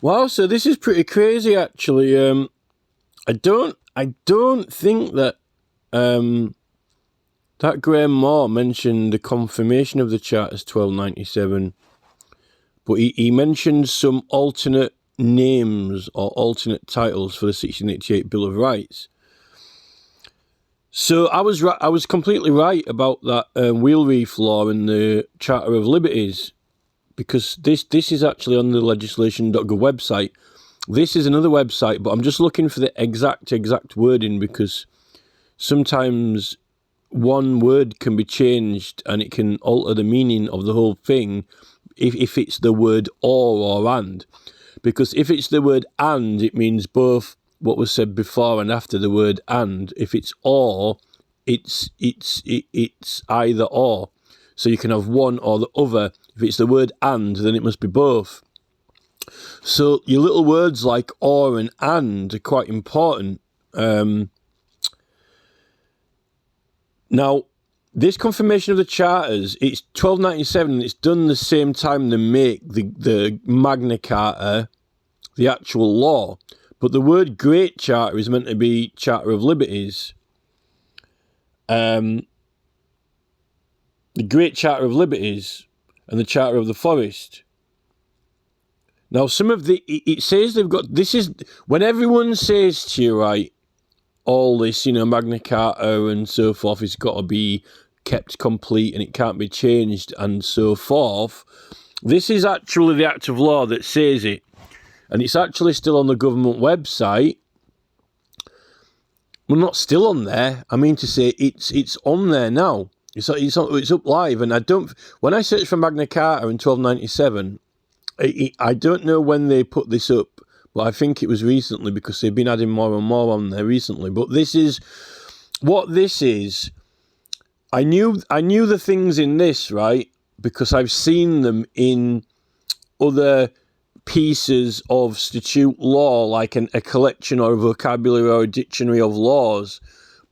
Wow, so this is pretty crazy, actually. I don't think that that Graham Moore mentioned the confirmation of the Charters 1297, but he mentioned some alternate names or alternate titles for the 1688 Bill of Rights. So I was completely right about that wheel reef law and the Charter of Liberties, because this is actually on the legislation.gov website. This is another website, but I'm just looking for the exact wording, because sometimes one word can be changed and it can alter the meaning of the whole thing if it's the word or and. Because if it's the word and, it means both what was said before and after the word and. If it's or, it's either or. So you can have one or the other. If it's the word and, then it must be both. So your little words like or and are quite important. Now, this confirmation of the charters, it's 1297, it's done the same time they make the Magna Carta, the actual law. But the word Great Charter is meant to be Charter of Liberties. The Great Charter of Liberties and the Charter of the Forest. Now, it says they've got, this is, when everyone says to you, right, all this, Magna Carta and so forth has got to be kept complete and it can't be changed and so forth, this is actually the act of law that says it. And it's actually still on the government website. Well, not still on there. I mean to say it's on there now. It's up live. And when I search for Magna Carta in 1297, I don't know when they put this up, but I think it was recently, because they've been adding more and more on there recently. But this is what this is. I knew the things in this, right, because I've seen them in other pieces of statute law, like a collection or a vocabulary or a dictionary of laws,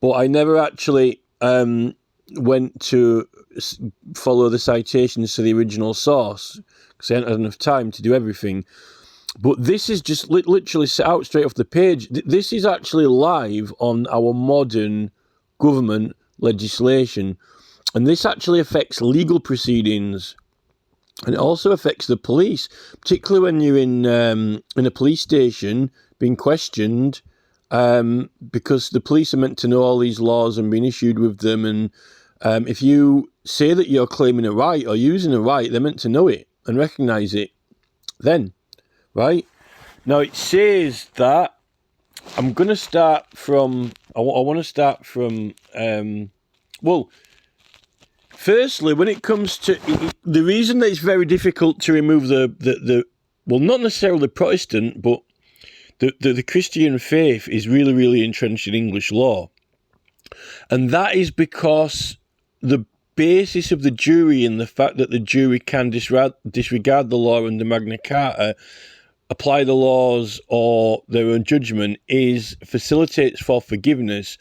but I never actually went to follow the citations to the original source, because I hadn't had enough time to do everything. But this is just literally set out straight off the page. This is actually live on our modern government legislation, and this actually affects legal proceedings. And it also affects the police, particularly when you're in a police station being questioned, because the police are meant to know all these laws and being issued with them. And if you say that you're claiming a right or using a right, they're meant to know it and recognise it then, right? Now, it says that I'm going to start from... I want to start from... Firstly, when it comes to the reason that it's very difficult to remove the not necessarily the Protestant, but the Christian faith is really, really entrenched in English law. And that is because the basis of the jury and the fact that the jury can disregard the law under Magna Carta, apply the laws or their own judgment, facilitates for forgiveness.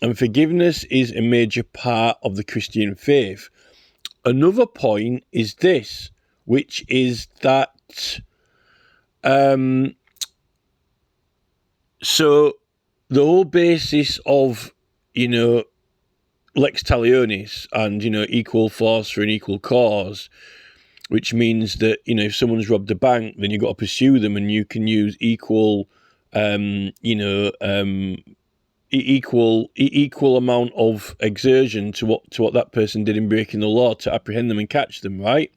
And forgiveness is a major part of the Christian faith. Another point is this, which is that so the whole basis of, lex talionis and, equal force for an equal cause, which means that, if someone's robbed a bank, then you've got to pursue them, and you can use equal amount of exertion to what that person did in breaking the law to apprehend them and catch them, right?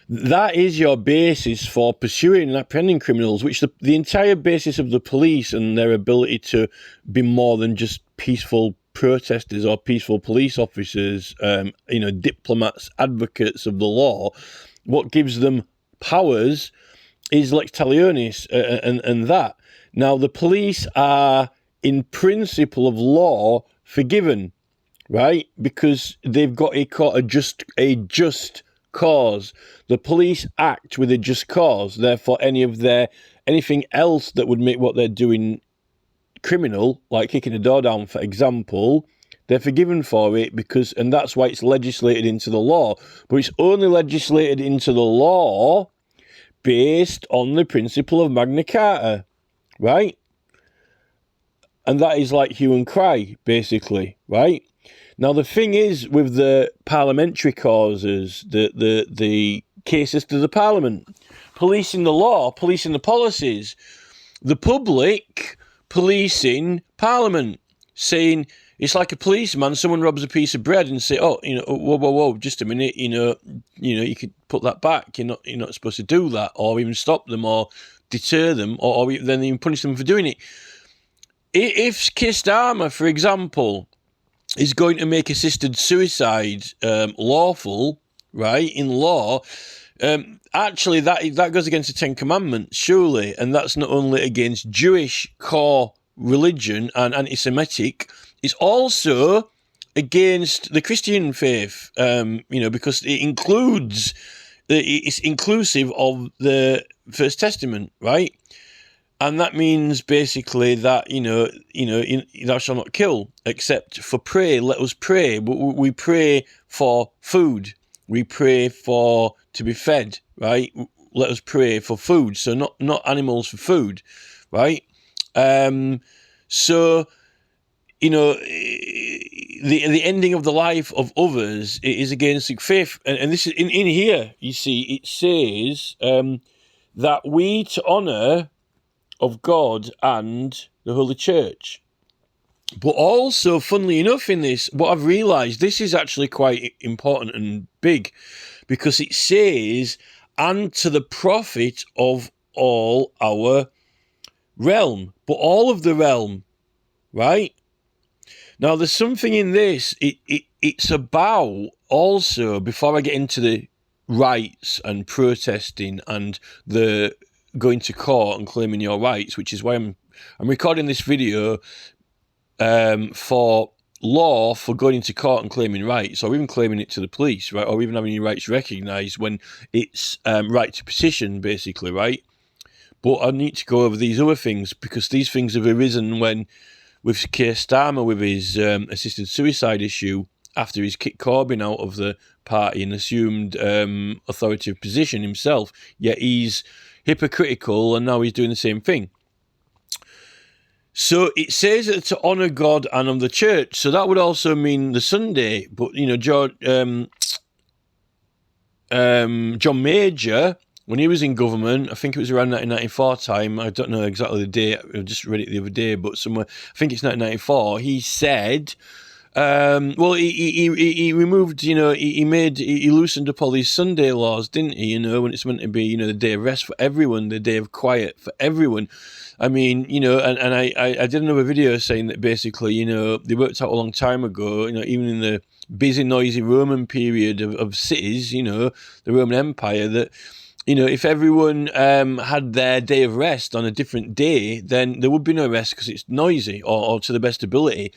That is your basis for pursuing and apprehending criminals, which the entire basis of the police and their ability to be more than just peaceful protesters or peaceful police officers, diplomats, advocates of the law. What gives them powers is lex talionis and that. Now, the police are, in principle of law, forgiven, right? Because they've got a just cause. The police act with a just cause. Therefore, anything else that would make what they're doing criminal, like kicking a door down, for example, they're forgiven for it, and that's why it's legislated into the law. But it's only legislated into the law based on the principle of Magna Carta, right? And that is like hue and cry, basically, right? Now, the thing is with the parliamentary causes, the cases to the parliament, policing the law, policing the policies, the public policing parliament, saying it's like a policeman, someone robs a piece of bread and say, oh, whoa, just a minute, you could put that back, you're not supposed to do that, or even stop them, or deter them, or then even punish them for doing it. If Keir Starmer, for example, is going to make assisted suicide lawful, right, in law, actually that goes against the Ten Commandments, surely, and that's not only against Jewish core religion and anti-Semitic, it's also against the Christian faith, because it's inclusive of the First Testament, right? And that means basically that, thou shalt not kill, except for pray. Let us pray. We pray for food. We pray to be fed, right? Let us pray for food. So not animals for food, right? So, the ending of the life of others is against faith. And this is in here, you see, it says that we to honour of God and the Holy Church. But also, funnily enough, in this, what I've realised, this is actually quite important and big, because it says, and to the profit of all our realm, but all of the realm, right? Now, there's something in this, it's about also, before I get into the rights and protesting and the going to court and claiming your rights, which is why I'm recording this video for law for going into court and claiming rights, or even claiming it to the police, right, or even having your rights recognised when it's right to petition, basically, right? But I need to go over these other things, because these things have arisen when, with Keir Starmer, with his assisted suicide issue, after he's kicked Corbyn out of the party and assumed authoritative position himself, yet he's hypocritical, and now he's doing the same thing. So it says that to honour God and of the church. So that would also mean the Sunday. But, John Major, when he was in government, I think it was around 1994 time, I don't know exactly the date, I just read it the other day, but somewhere, I think it's 1994, he said, he removed, he loosened up all these Sunday laws, didn't he? When it's meant to be, the day of rest for everyone, the day of quiet for everyone. I mean, and I did another video saying that basically, they worked out a long time ago, even in the busy, noisy Roman period of cities, the Roman Empire, that, if everyone had their day of rest on a different day, then there would be no rest because it's noisy or to the best ability.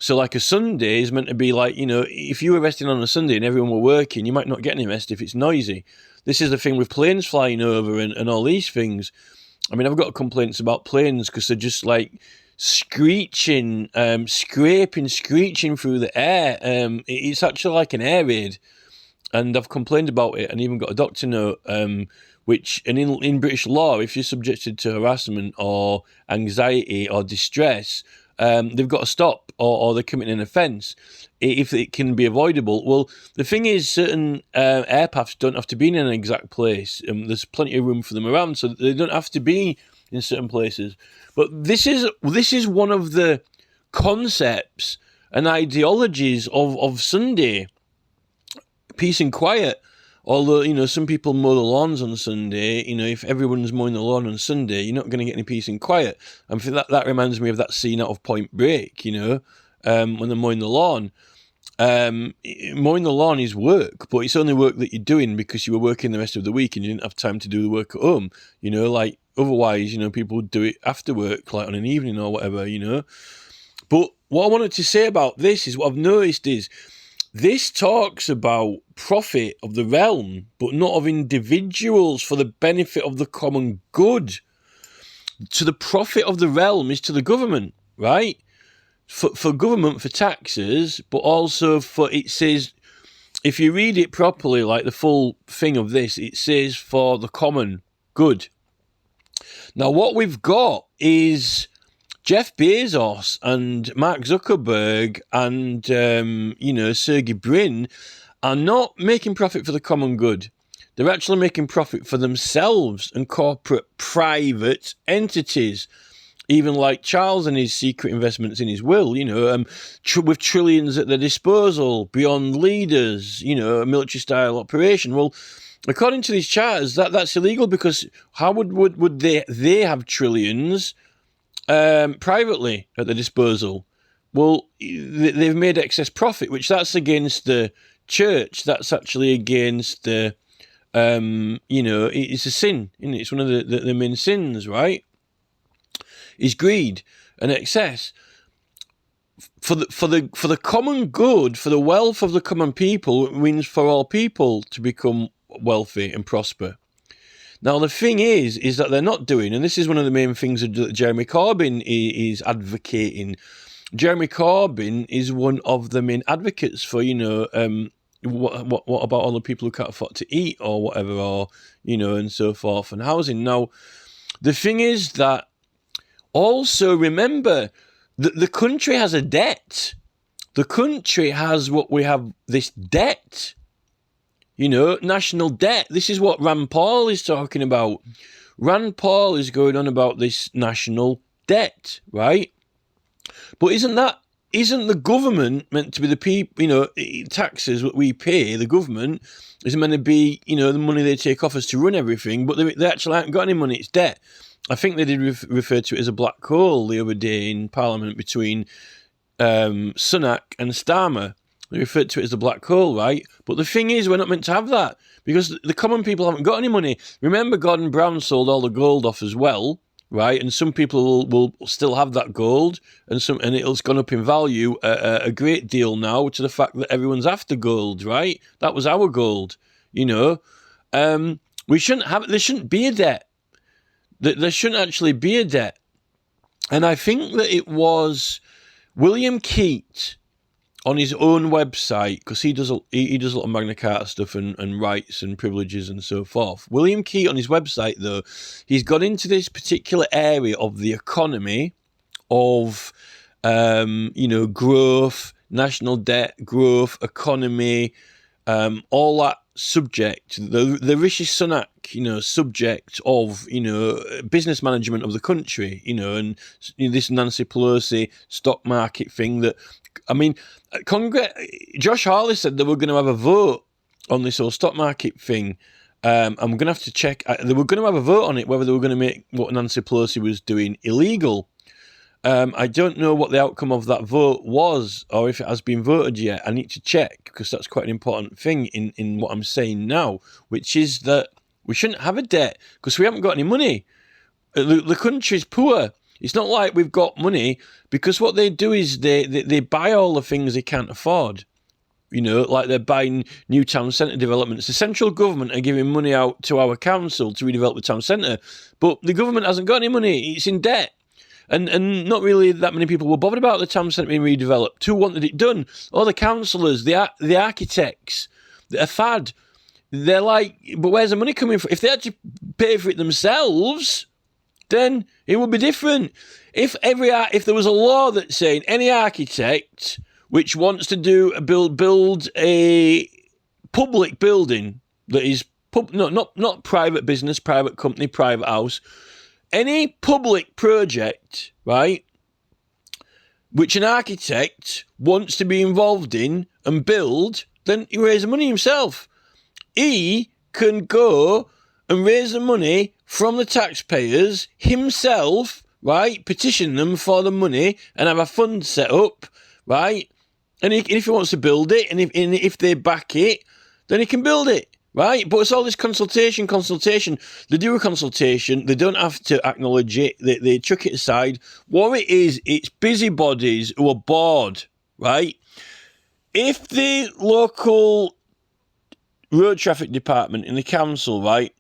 So like a Sunday is meant to be like, if you were resting on a Sunday and everyone were working, you might not get any rest if it's noisy. This is the thing with planes flying over and all these things. I mean, I've got complaints about planes because they're just like screeching, screeching through the air. It's actually like an air raid. And I've complained about it and even got a doctor note, which, and in British law, if you're subjected to harassment or anxiety or distress, they've got to stop or they're committing an offence if it can be avoidable. Well, the thing is, certain airpaths don't have to be in an exact place. There's plenty of room for them around, so they don't have to be in certain places. But this is one of the concepts and ideologies of Sunday, peace and quiet. Although, some people mow the lawns on Sunday, if everyone's mowing the lawn on Sunday, you're not going to get any peace and quiet. And for that reminds me of that scene out of Point Break, when they're mowing the lawn. Mowing the lawn is work, but it's only work that you're doing because you were working the rest of the week and you didn't have time to do the work at home. Like otherwise, people would do it after work, like on an evening or whatever, But what I wanted to say about this is, what I've noticed is, this talks about profit of the realm, but not of individuals for the benefit of the common good. To the profit of the realm is to the government, right? For government, for taxes, but also it says, if you read it properly, like the full thing of this, it says for the common, Good. Now, what we've got is Jeff Bezos and Mark Zuckerberg and, Sergey Brin are not making profit for the common good. They're actually making profit for themselves and corporate private entities, even like Charles and his secret investments in his will, with trillions at their disposal, beyond leaders, a military-style operation. Well, according to these charters, that's illegal, because how would they have trillions privately at their disposal? Well, they've made excess profit, which that's against the church. That's actually against the, it's a sin, isn't it? It's one of the main sins, right? Is greed and excess. For the common good, for the wealth of the common people, it means for all people to become wealthy and prosper. Now, the thing is that they're not doing, and this is one of the main things that Jeremy Corbyn is advocating. Jeremy Corbyn is one of the main advocates for, what about all the people who can't afford to eat or whatever, or, and so forth, and housing. Now, the thing is that also remember that the country has a debt. The country has this debt. National debt. This is what Rand Paul is talking about. Rand Paul is going on about this national debt, right? But isn't the government meant to be the people, taxes that we pay, the government is meant to be, the money they take off us to run everything, but they actually haven't got any money, it's debt. I think they did refer to it as a black hole the other day in Parliament between Sunak and Starmer. They referred to it as a black hole, right? But the thing is, we're not meant to have that, because the common people haven't got any money. Remember, Gordon Brown sold all the gold off as well, right? And some people will still have that gold, and it's gone up in value a great deal now, to the fact that everyone's after gold, right? That was our gold, We shouldn't have it. There shouldn't be a debt. There shouldn't actually be a debt. And I think that it was William Keat on his own website, because he does a lot of Magna Carta stuff and rights and privileges and so forth. William Keat on his website, though, he's got into this particular area of the economy, of growth, national debt, growth, economy, all that subject, the Rishi Sunak, subject of, business management of the country, and this Nancy Pelosi stock market thing that, Josh Hawley said they were going to have a vote on this whole stock market thing. I'm going to have to check. They were going to have a vote on it, whether they were going to make what Nancy Pelosi was doing illegal. I don't know what the outcome of that vote was, or if it has been voted yet. I need to check, because that's quite an important thing in what I'm saying now, which is that we shouldn't have a debt, because we haven't got any money. The country's poor. It's not like we've got money, because what they do is they buy all the things they can't afford. Like they're buying new town centre developments. The central government are giving money out to our council to redevelop the town centre, but the government hasn't got any money. It's in debt. And not really that many people were bothered about the town centre being redeveloped. Who wanted it done? All the councillors, the architects, a fad. They're like, but where's the money coming from? If they had to pay for it themselves, then it would be different. If there was a law that saying any architect which wants to build a public building that is not private business, private company, private house, any public project, right, which an architect wants to be involved in and build, then he raises the money himself. He can go and raise the money from the taxpayers himself, right, petition them for the money and have a fund set up, right, and if he wants to build it, and if they back it, then he can build it. Right, but it's all this consultation. They do a consultation. They don't have to acknowledge it. They chuck it aside. What it is, it's busybodies who are bored, right? If the local road traffic department in the council, right,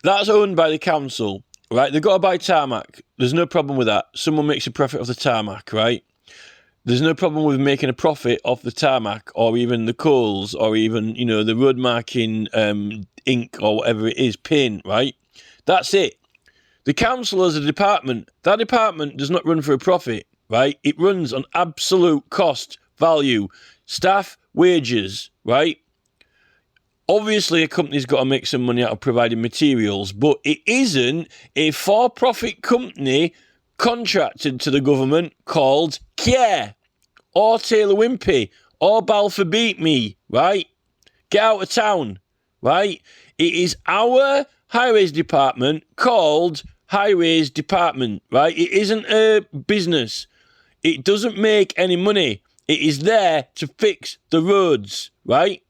that's owned by the council, right? They've got to buy tarmac. There's no problem with that. Someone makes a profit off the tarmac, right? There's no problem with making a profit off the tarmac or even the coals or even, the road marking ink or whatever it is, paint, right? That's it. The council as a department, that department does not run for a profit, right? It runs on absolute cost, value, staff, wages, right? Obviously, a company's got to make some money out of providing materials, but it isn't a for-profit company contracted to the government called Care or Taylor Wimpey or Balfour Beat Me, right? Get out of town, right? It is our highways department called Highways Department, right? It isn't a business. It doesn't make any money. It is there to fix the roads, right?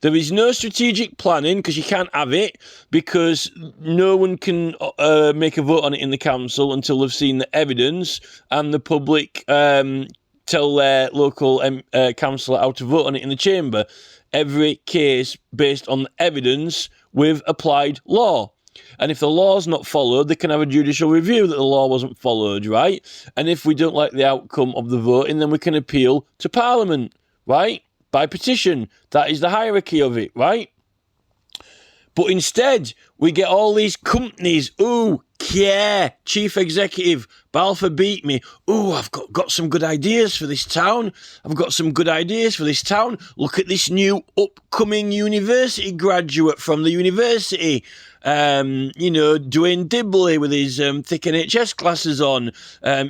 There is no strategic planning because you can't have it because no one can make a vote on it in the council until they've seen the evidence and the public tell their local councillor how to vote on it in the chamber. Every case based on the evidence with applied law. And if the law's not followed, they can have a judicial review that the law wasn't followed, right? And if we don't like the outcome of the voting, then we can appeal to Parliament, right? By petition. That is the hierarchy of it, right? But instead, we get all these companies. Ooh, Care, Chief Executive, Balfour Beat Me. Ooh, I've got some good ideas for this town. Look at this new upcoming university graduate from the university. Dwayne Dibley with his thick NHS glasses on.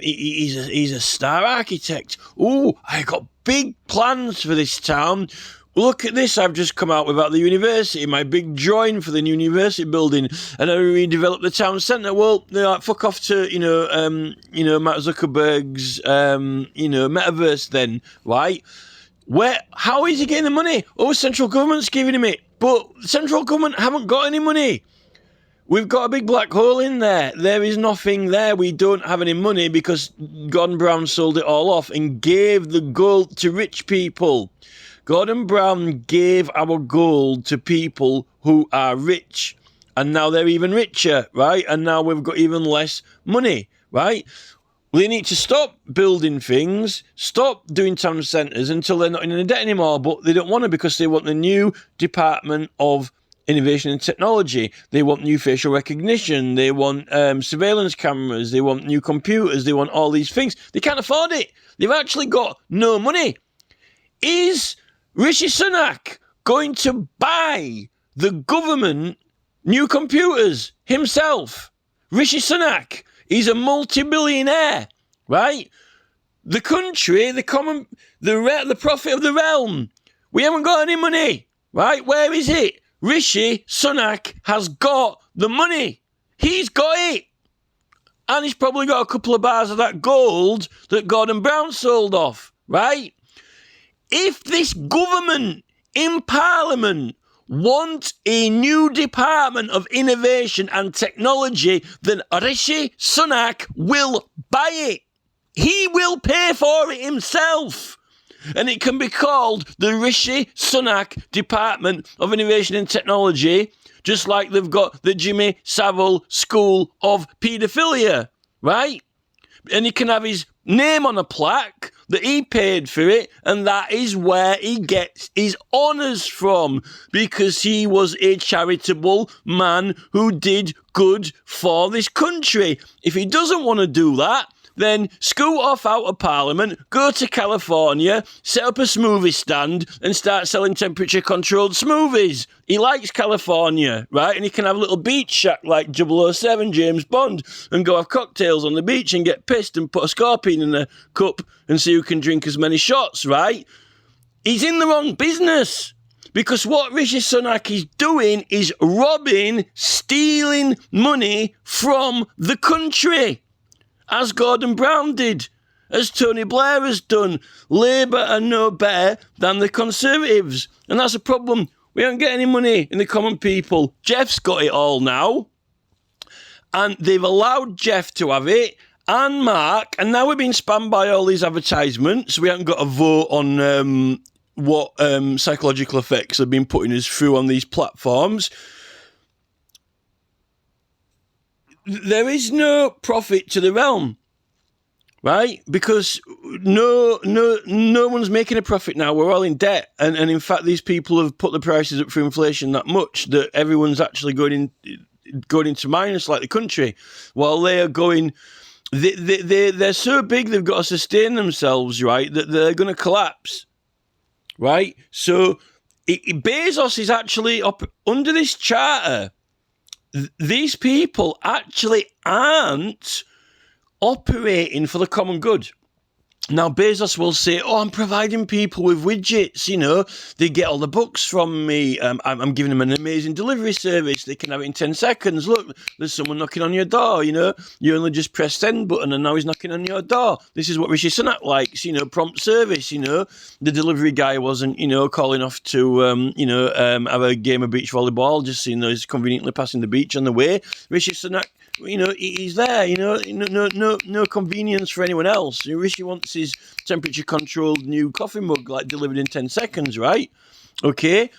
He's a star architect. Ooh, I got big plans for this town. Look at this I've just come out with at the university, my big drawing for the new university building, and I redeveloped the town centre. Well, fuck off to, Mark Zuckerberg's, metaverse then, right? How is he getting the money? Oh, central government's giving him it, but central government haven't got any money. We've got a big black hole in there. There is nothing there. We don't have any money because Gordon Brown sold it all off and gave the gold to rich people. Gordon Brown gave our gold to people who are rich, and now they're even richer, right? And now we've got even less money, right? They need to stop building things, stop doing town centres until they're not in any debt anymore, but they don't want to because they want the new Department of Innovation and Technology. They want new facial recognition. They want surveillance cameras. They want new computers. They want all these things. They can't afford it. They've actually got no money. Is Rishi Sunak going to buy the government new computers himself? Rishi Sunak, he's a multi-billionaire, right? The country, the profit of the realm. We haven't got any money, right? Where is it? Rishi Sunak has got the money. He's got it. And he's probably got a couple of bars of that gold that Gordon Brown sold off, right? If this government in Parliament want a new Department of Innovation and Technology, then Rishi Sunak will buy it. He will pay for it himself. And it can be called the Rishi Sunak Department of Innovation and Technology, just like they've got the Jimmy Savile School of Paedophilia, right? And he can have his name on a plaque that he paid for it, and that is where he gets his honours from, because he was a charitable man who did good for this country. If he doesn't want to do that, then scoot off out of Parliament, go to California, set up a smoothie stand and start selling temperature-controlled smoothies. He likes California, right? And he can have a little beach shack like 007 James Bond and go have cocktails on the beach and get pissed and put a scorpion in a cup and see who can drink as many shots, right? He's in the wrong business. Because what Rishi Sunak is doing is robbing, stealing money from the country. As Gordon Brown did, as Tony Blair has done. Labour are no better than the Conservatives. And that's a problem. We don't get any money in the common people. Jeff's got it all now. And they've allowed Jeff to have it, and Mark, and now we're being spammed by all these advertisements. We haven't got a vote on what psychological effects have been putting us through on these platforms. There is no profit to the realm. right? Because no one's making a profit now. We're all in debt, and in fact, these people have put the prices up for inflation that much that everyone's actually going into minus, like the country, while they are going. They're so big they've got to sustain themselves, right? That they're going to collapse, right? So Bezos is actually up under this charter. These people actually aren't operating for the common good. Now, Bezos will say, I'm providing people with widgets, they get all the books from me, I'm giving them an amazing delivery service, they can have it in 10 seconds, look, there's someone knocking on your door, you only just press send button and now he's knocking on your door. This is what Rishi Sunak likes, prompt service, the delivery guy wasn't, calling off to, have a game of beach volleyball, just, he's conveniently passing the beach on the way. Rishi Sunak, he's there, no convenience for anyone else. Rishi wants his temperature-controlled new coffee mug, delivered in 10 seconds, right? Okay.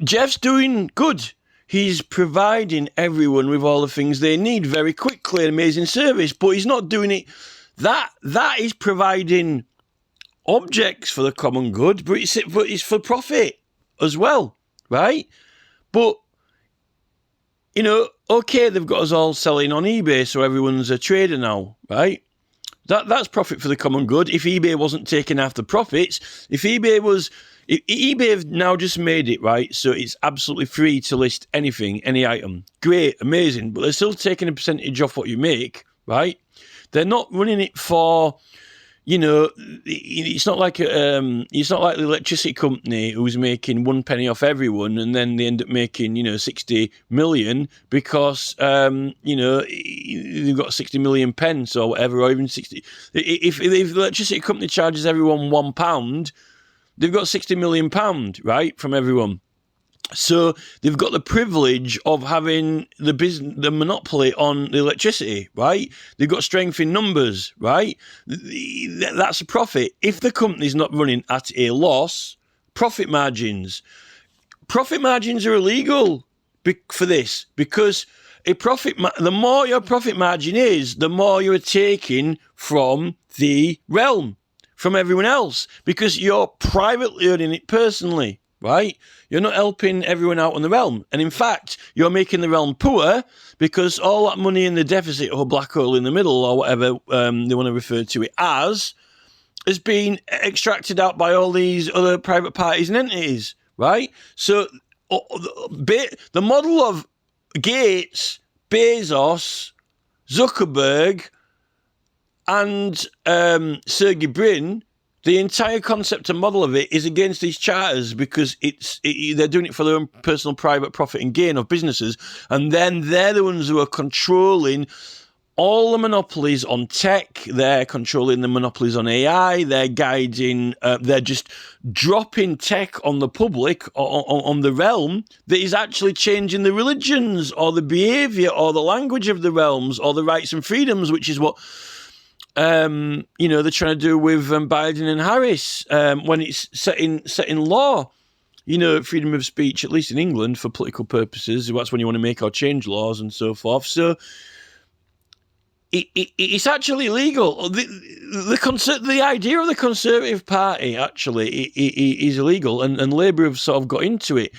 Jeff's doing good. He's providing everyone with all the things they need very quickly, an amazing service, but he's not doing it. That is providing objects for the common good, but it's for profit as well, right? But okay, they've got us all selling on eBay, so everyone's a trader now, right? That's profit for the common good. If eBay wasn't taking half the profits, if eBay have now just made it, right, so it's absolutely free to list anything, any item. Great, amazing, but they're still taking a percentage off what you make, right? They're not running it for... it's not like the electricity company who's making 1 penny off everyone, and then they end up making 60 million because they've got 60 million pence or whatever, or even 60. If the electricity company charges everyone £1, they've got 60 million pound, right, from everyone. So they've got the privilege of having the monopoly on the electricity, right? They've got strength in numbers, right? That's a profit. If the company's not running at a loss, profit margins are illegal for this, because the more your profit margin is, the more you're taking from the realm, from everyone else, because you're privately earning it personally. Right? You're not helping everyone out on the realm. And in fact, you're making the realm poor because all that money in the deficit or black hole in the middle or whatever they want to refer to it as has been extracted out by all these other private parties and entities. Right? So the model of Gates, Bezos, Zuckerberg and Sergey Brin, the entire concept and model of it is against these charters because they're doing it for their own personal private profit and gain of businesses, and then they're the ones who are controlling all the monopolies on tech. They're controlling the monopolies on AI. They're guiding. They're just dropping tech on the public, on the realm that is actually changing the religions or the behaviour or the language of the realms or the rights and freedoms, which is what. They're trying to do with Biden and Harris when it's set in law. Freedom of speech, at least in England, for political purposes. That's when you want to make or change laws and so forth. So it's actually illegal. The idea of the Conservative Party actually is illegal, and Labour have sort of got into it.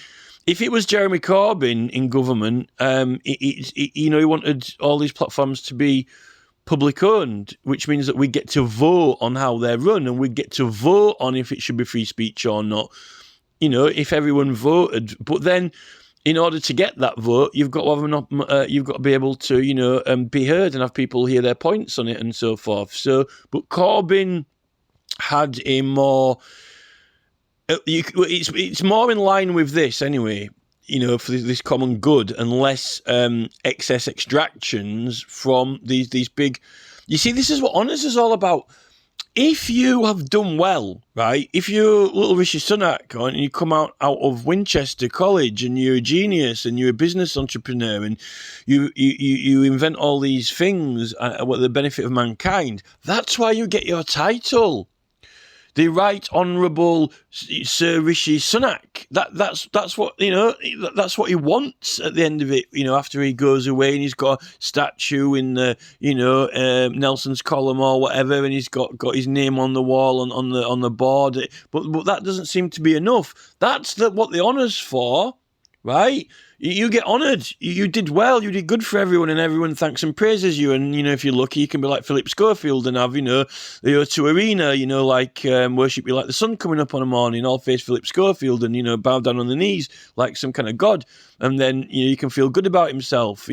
If it was Jeremy Corbyn in government, he wanted all these platforms to be public owned, which means that we get to vote on how they're run, and we get to vote on if it should be free speech or not. If everyone voted, but then in order to get that vote, you've got to be able to be heard and have people hear their points on it and so forth. So, but Corbyn had a more. It's more in line with this anyway. For this common good, and less excess extractions from these big... You see, this is what Honours is all about. If you have done well, right, if you're little Rishi Sunak and you come out of Winchester College and you're a genius and you're a business entrepreneur and you invent all these things what the benefit of mankind, that's why you get your title. the Right Honourable Sir Rishi Sunak. That's what, that's what he wants at the end of it. After he goes away and he's got a statue in the Nelson's column or whatever, and he's got his name on the wall on the board. But that doesn't seem to be enough. That's what the honour's for, right? You get honoured. You did well. You did good for everyone, and everyone thanks and praises you. And, if you're lucky, you can be like Philip Schofield and have, the O2 Arena, worship you like the sun coming up on a morning, all face Philip Schofield and, bow down on the knees like some kind of god. And then, you can feel good about himself,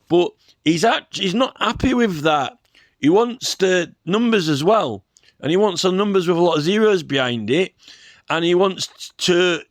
But he's not happy with that. He wants the numbers as well. And he wants some numbers with a lot of zeros behind it. And he wants to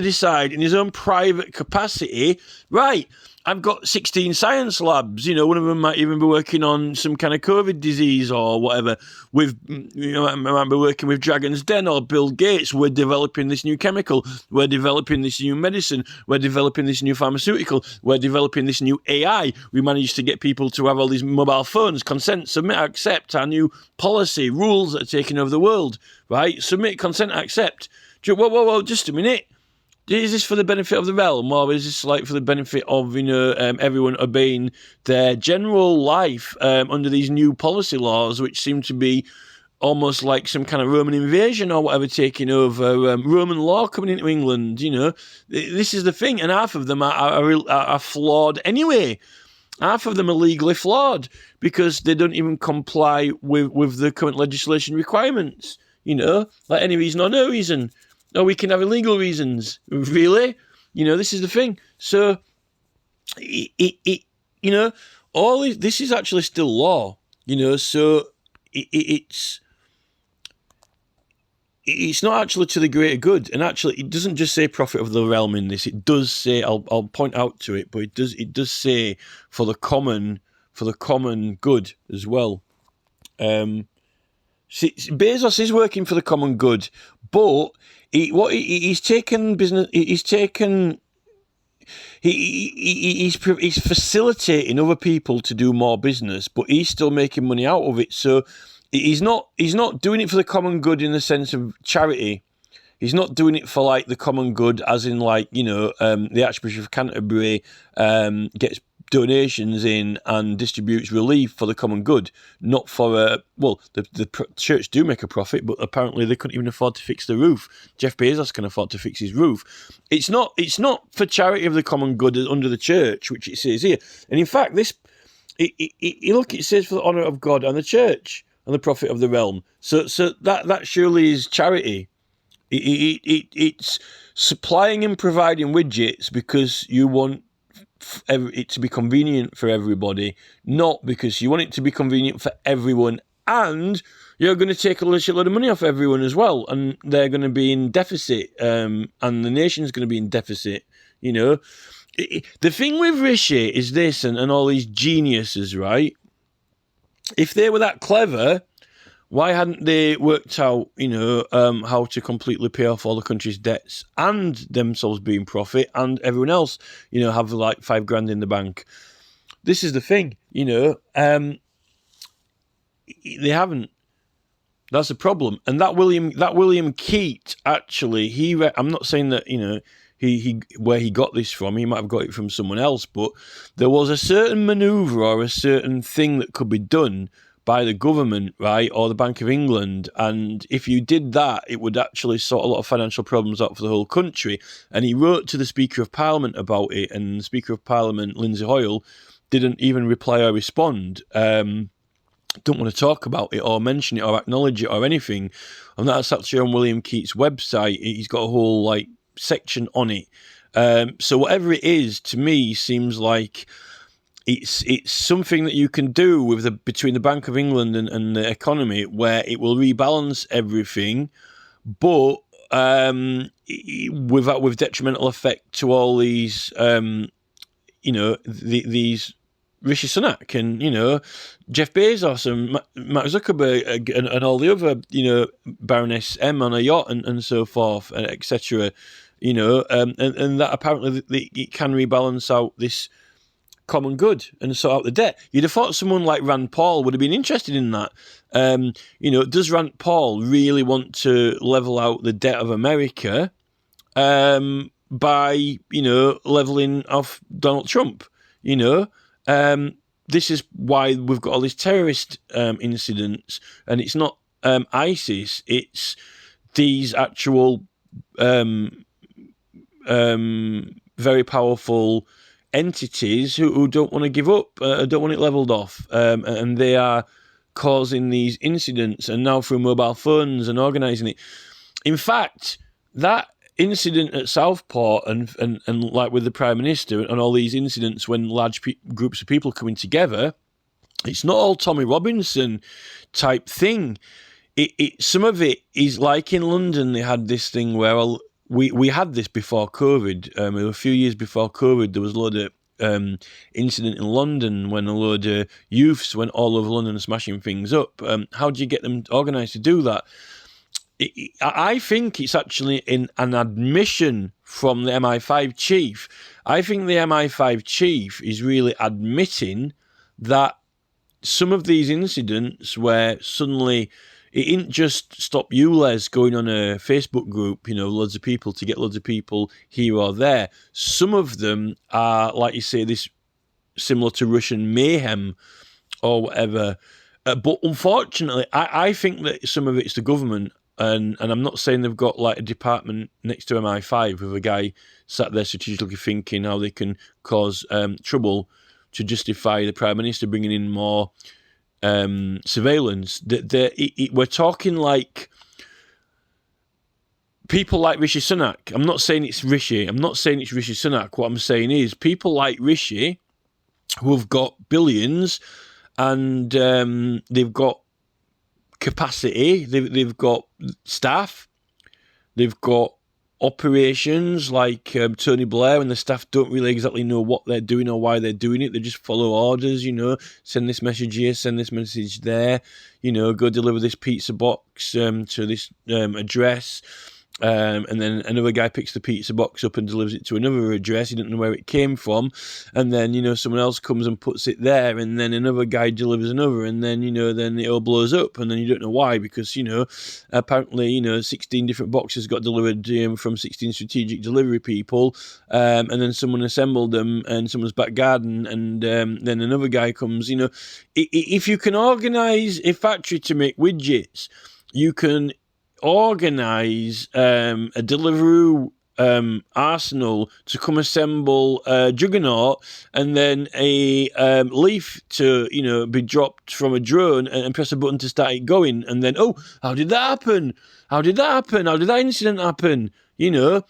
decide in his own private capacity, right, I've got 16 science labs, one of them might even be working on some kind of COVID disease or whatever, I might be working with Dragon's Den or Bill Gates. We're developing this new chemical, we're developing this new medicine, we're developing this new pharmaceutical, we're developing this new AI. We managed to get people to have all these mobile phones, consent, submit, accept, our new policy, rules that are taking over the world, right? Submit, consent, accept. Whoa, just a minute. Is this for the benefit of the realm, or is this like for the benefit of, everyone obeying their general life under these new policy laws, which seem to be almost like some kind of Roman invasion or whatever taking over, Roman law coming into England, This is the thing, and half of them are flawed anyway. Half of them are legally flawed because they don't even comply with the current legislation requirements, like any reason or no reason. Or we can have illegal reasons. Really? This is the thing. So, all this is actually still law. So it's not actually to the greater good. And actually, it doesn't just say profit of the realm in this. It does say, I'll point out to it, but it does say for the common good as well. Bezos is working for the common good, but he's facilitating other people to do more business, but he's still making money out of it. So he's not doing it for the common good in the sense of charity. He's not doing it for like the common good, as in like the Archbishop of Canterbury gets donations in and distributes relief for the common good, not for the church do make a profit, but apparently they couldn't even afford to fix the roof. Jeff Bezos can afford to fix his roof. It's not for charity of the common good under the church, which it says here. And in fact, it says for the honour of God and the church and the profit of the realm. So that surely is charity. It's supplying and providing widgets because you want it to be convenient for everybody, not because you want it to be convenient for everyone, and you're going to take a shitload of money off everyone as well, and they're going to be in deficit, and the nation's going to be in deficit. The thing with Rishi is this, and all these geniuses, right? If they were that clever, why hadn't they worked out, how to completely pay off all the country's debts and themselves be in profit and everyone else, have like $5,000 in the bank? This is the thing, they haven't. That's the problem. And that William Keat, actually, I'm not saying that, he where he got this from, he might have got it from someone else, but there was a certain manoeuvre or a certain thing that could be done by the government, right, or the Bank of England, and if you did that, it would actually sort a lot of financial problems out for the whole country. And he wrote to the Speaker of Parliament about it, and the Speaker of Parliament, Lindsay Hoyle, didn't even reply or respond. Don't want to talk about it or mention it or acknowledge it or anything. And that's actually on William Keat's website. He's got a whole section on it. So whatever it is, to me, seems like it's something that you can do between the Bank of England and the economy, where it will rebalance everything, but with detrimental effect to all these these Rishi Sunak and Jeff Bezos and Mark Zuckerberg and all the other Baroness M on a yacht and so forth, etc. And that apparently it can rebalance out this common good and sort out the debt. You'd have thought someone like Rand Paul would have been interested in that. Does Rand Paul really want to level out the debt of America by, leveling off Donald Trump? This is why we've got all these terrorist incidents, and it's not ISIS, it's these actual very powerful entities who don't want to give up, don't want it levelled off, and they are causing these incidents, and now through mobile phones and organising it. In fact, that incident at Southport and like with the Prime Minister and all these incidents when large groups of people coming together, it's not all Tommy Robinson type thing. Some of it is like in London, they had this thing where we had this before COVID. A few years before COVID, there was a load of incident in London when a load of youths went all over London smashing things up. How do you get them organised to do that? I think it's actually an admission from the MI5 chief. I think the MI5 chief is really admitting that some of these incidents where suddenly it didn't just stop ULEZ going on a Facebook group, loads of people to get loads of people here or there. Some of them are, like you say, this similar to Russian mayhem or whatever. But unfortunately, I think that some of it's the government. And I'm not saying they've got like a department next to MI5 with a guy sat there strategically thinking how they can cause trouble to justify the Prime Minister bringing in more surveillance. We're talking like people like Rishi Sunak. I'm not saying it's Rishi. I'm not saying it's Rishi Sunak. What I'm saying is people like Rishi who have got billions and they've got capacity, they've got staff, they've got operations like Tony Blair, and the staff don't really exactly know what they're doing or why they're doing it. They just follow orders, send this message here, send this message there, go deliver this pizza box to this address. And then another guy picks the pizza box up and delivers it to another address. He doesn't know where it came from. And then, someone else comes and puts it there. And then another guy delivers another. And then, then it all blows up. And then you don't know why because, apparently, 16 different boxes got delivered from 16 strategic delivery people. And then someone assembled them in someone's back garden. And then another guy comes, If you can organise a factory to make widgets, you can organise a Deliveroo arsenal to come assemble a Juggernaut and then a leaf to, be dropped from a drone and press a button to start it going. And then, how did that happen? How did that incident happen? How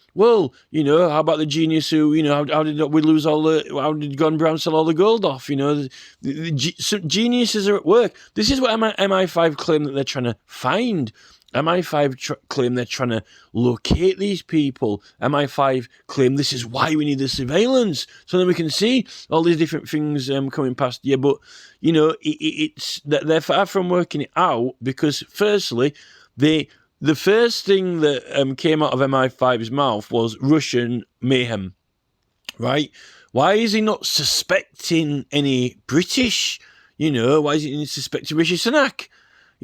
about the genius who, how did we lose how did Gordon Brown sell all the gold off? Some geniuses are at work. This is what MI5 claim that they're trying to find. MI5 claim they're trying to locate these people. MI5 claim this is why we need the surveillance, so that we can see all these different things coming past. Yeah, but, it's that they're far from working it out because, firstly, the first thing that came out of MI5's mouth was Russian mayhem, right? Why is he not suspecting any British? Why is he suspecting Rishi Sunak?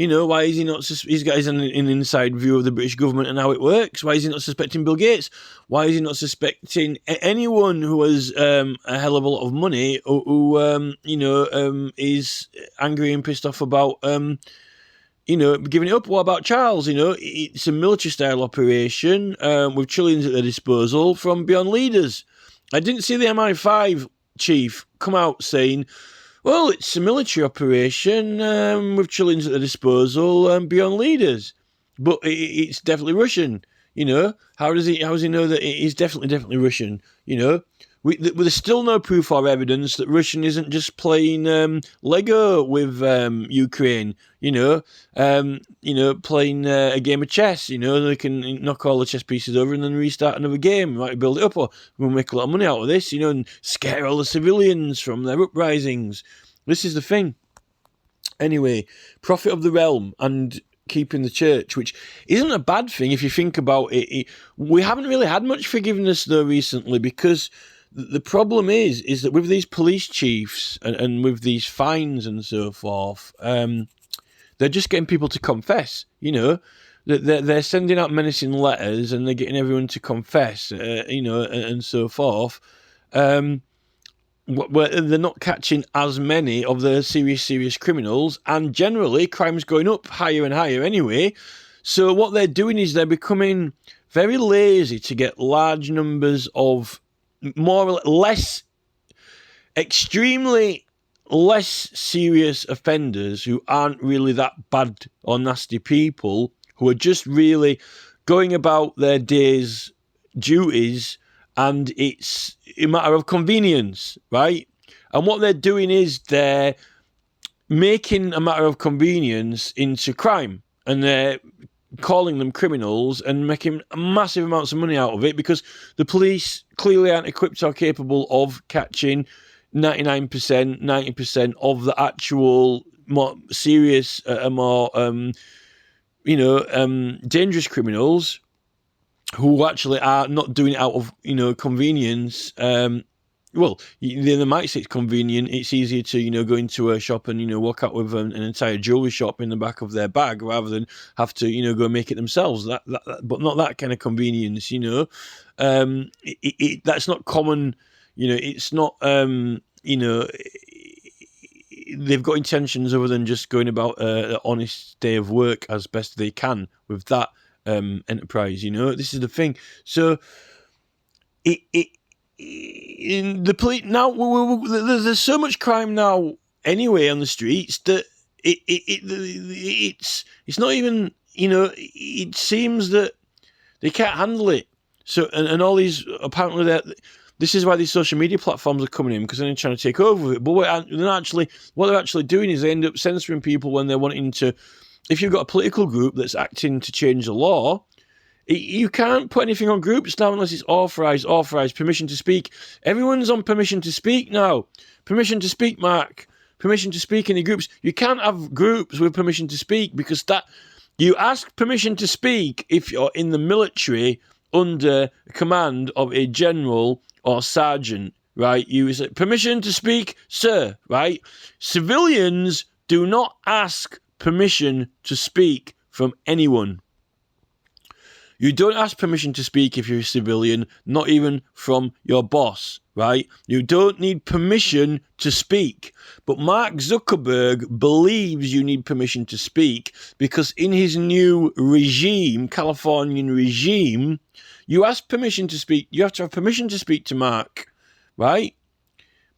Why is he not? He's got an inside view of the British government and how it works. Why is he not suspecting Bill Gates? Why is he not suspecting anyone who has a hell of a lot of money, who is angry and pissed off about giving it up? What about Charles? It's a military-style operation with trillions at their disposal from beyond leaders. I didn't see the MI5 chief come out saying, well, it's a military operation with trillions at their disposal beyond leaders. But it's definitely Russian, How does he know that it is definitely Russian, There's still no proof or evidence that Russian isn't just playing Lego with Ukraine, playing a game of chess, they can knock all the chess pieces over and then restart another game, right, build it up, or we'll make a lot of money out of this, and scare all the civilians from their uprisings. This is the thing. Anyway, prophet of the realm and keeping the church, which isn't a bad thing if you think about it. We haven't really had much forgiveness, though, recently, because The problem is that with these police chiefs and with these fines and so forth, they're just getting people to confess. They're sending out menacing letters and they're getting everyone to confess. And so forth. Where they're not catching as many of the serious criminals, and generally crime's going up higher and higher anyway. So what they're doing is they're becoming very lazy to get large numbers of extremely less serious offenders who aren't really that bad or nasty people, who are just really going about their day's duties, and it's a matter of convenience, right? And what they're doing is they're making a matter of convenience into crime, and they're calling them criminals and making massive amounts of money out of it, because the police clearly aren't equipped or capable of catching 99%, 90% of the actual more serious, dangerous criminals who actually are not doing it out of, convenience. Well, they might say it's convenient. It's easier to, go into a shop and, walk out with an entire jewelry shop in the back of their bag rather than have to, go make it themselves. That but not that kind of convenience, that's not common. It's not, they've got intentions other than just going about an honest day of work as best they can with that enterprise. This is the thing. So in the police now, there's so much crime now anyway on the streets that it's not even, it seems that they can't handle it. So and all these, apparently this is why these social media platforms are coming in, because they're trying to take over it. But what they're actually doing is they end up censoring people when they're wanting to. If you've got a political group that's acting to change the law, you can't put anything on groups now unless it's authorised, permission to speak. Everyone's on permission to speak now. Permission to speak, Mark. Permission to speak in the groups. You can't have groups with permission to speak, because you ask permission to speak if you're in the military under command of a general or sergeant, right? You say, permission to speak, sir, right? Civilians do not ask permission to speak from anyone. You don't ask permission to speak if you're a civilian, not even from your boss, right? You don't need permission to speak. But Mark Zuckerberg believes you need permission to speak, because in his new regime, Californian regime, you ask permission to speak. You have to have permission to speak to Mark, right?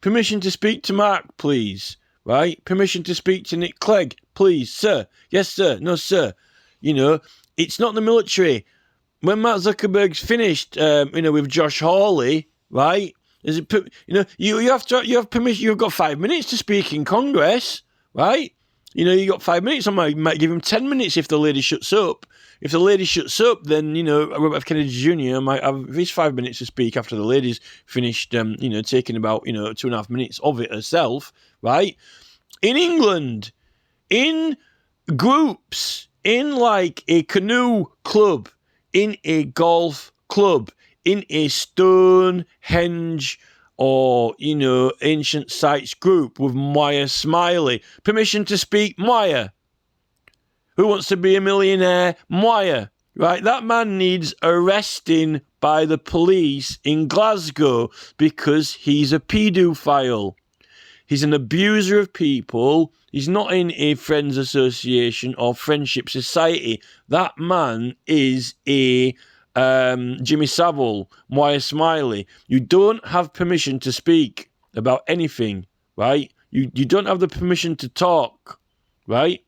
Permission to speak to Mark, please, right? Permission to speak to Nick Clegg, please, sir. Yes, sir. No, sir. It's not the military. When Mark Zuckerberg's finished, with Josh Hawley, right? You have permission. You've got 5 minutes to speak in Congress, right? You got 5 minutes. I might give him 10 minutes if the lady shuts up. If the lady shuts up, then, Robert F. Kennedy Jr. might have his 5 minutes to speak after the lady's finished, taking about, 2.5 minutes of it herself, right? In England, in groups, in like a canoe club, in a golf club, in a Stonehenge or, ancient sites group with Moya Smiley. Permission to speak, Moya. Who wants to be a millionaire? Moya. Right? That man needs arresting by the police in Glasgow because he's a paedophile. He's an abuser of people. He's not in a friends association or friendship society. That man is a Jimmy Savile, Moya Smiley. You don't have permission to speak about anything, right? You don't have the permission to talk, right?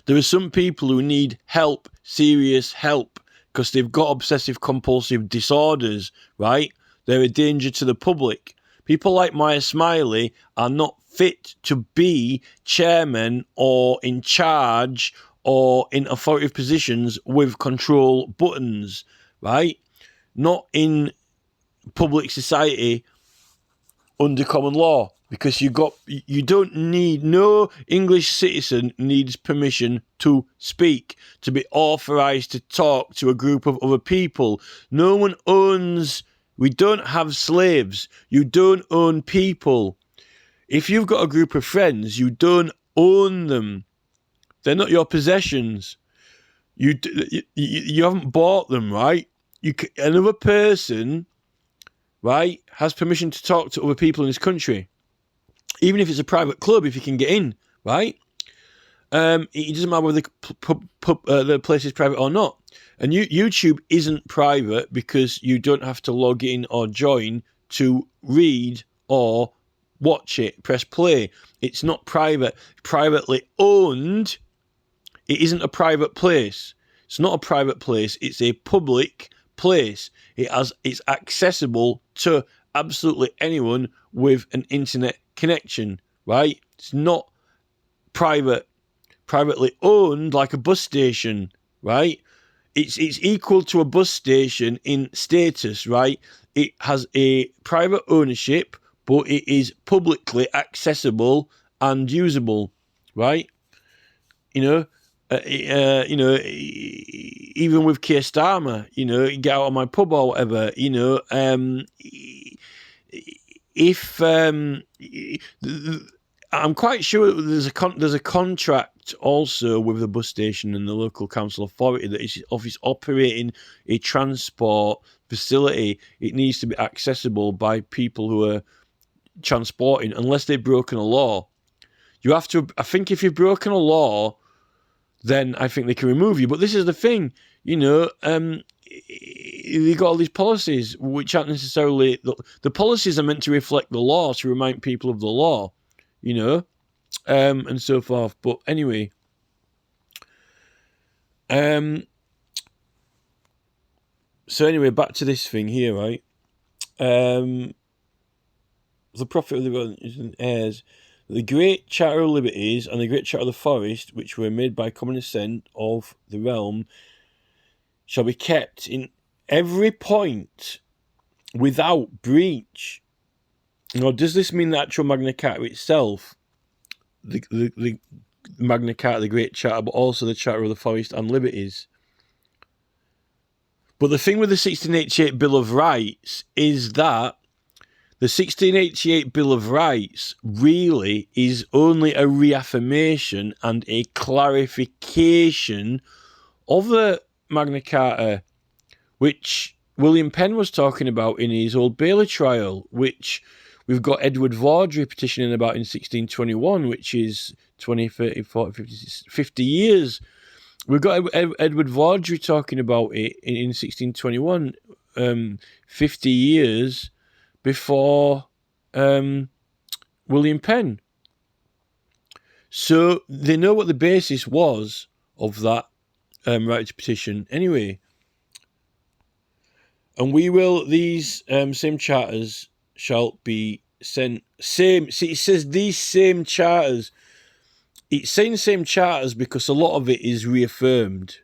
There are some people who need help, serious help, because they've got obsessive compulsive disorders, right? They're a danger to the public. People like Moya Smiley are not fit to be chairman or in charge or in authoritative positions with control buttons, right? Not in public society under common law, because no English citizen needs permission to speak, to be authorised to talk to a group of other people. No one owns We don't have slaves. You don't own people. If you've got a group of friends, you don't own them. They're not your possessions. You haven't bought them, right? Another person, right, has permission to talk to other people in this country. Even if it's a private club, if you can get in, right? It doesn't matter whether the place is private or not. And YouTube isn't private because you don't have to log in or join to read or watch it, press play. It's not private. Privately owned. It isn't a private place. It's not a private place. It's a public place. It's accessible to absolutely anyone with an internet connection, right? It's not privately owned like a bus station, right? It's equal to a bus station in status, right? It has a private ownership, but it is publicly accessible and usable, right? Even with Keir Starmer, get out of my pub or whatever, if I'm quite sure there's a contract also with the bus station and the local council authority that if it's operating a transport facility, it needs to be accessible by people who are transporting, unless they've broken a law. You have to. I think if you've broken a law, then I think they can remove you. But this is the thing, you got all these policies which aren't necessarily the policies are meant to reflect the law, to remind people of the law, and so forth. But anyway, back to this thing here, right? The Prophet of the Realm is an heirs. The Great Charter of Liberties and the Great Charter of the Forest, which were made by common assent of the realm, shall be kept in every point without breach. Now, does this mean the actual Magna Carta itself, the Magna Carta, the Great Charter, but also the Charter of the Forest and Liberties? But the thing with the 1688 Bill of Rights is that the 1688 Bill of Rights really is only a reaffirmation and a clarification of the Magna Carta, which William Penn was talking about in his Old Bailey trial, which we've got Edward Vaudrey petitioning about in 1621, which is 20, 30, 40, 50 years. We've got Edward Vaudrey talking about it in 1621, 50 years before William Penn. So they know what the basis was of that right to petition anyway. And these same charters shall be sent, see, it says these same charters. It's saying same charters because a lot of it is reaffirmed.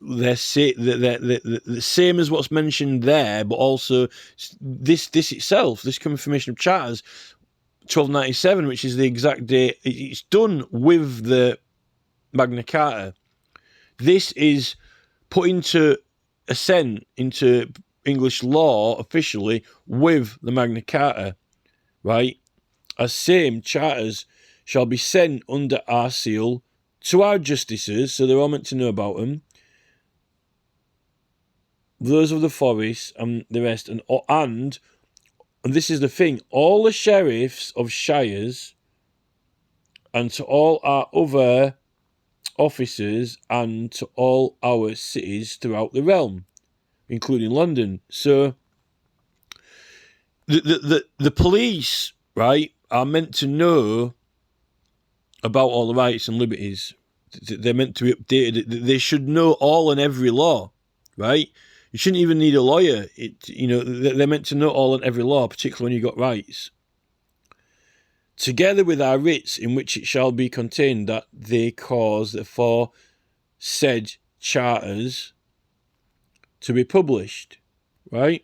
They're the same as what's mentioned there, but also this itself, this confirmation of charters, 1297, which is the exact date. It's done with the Magna Carta. This is put into assent into English law officially with the Magna Carta, right? As same charters shall be sent under our seal to our justices, so they're all meant to know about them, those of the forest and the rest, and this is the thing, all the sheriffs of shires and to all our other officers and to all our cities throughout the realm, including London. So the police, right, are meant to know about all the rights and liberties. They're meant to be updated. They should know all and every law, right? You shouldn't even need a lawyer. They're meant to know all and every law, particularly when you've got rights. Together with our writs, in which it shall be contained that they cause the aforesaid charters to be published, right?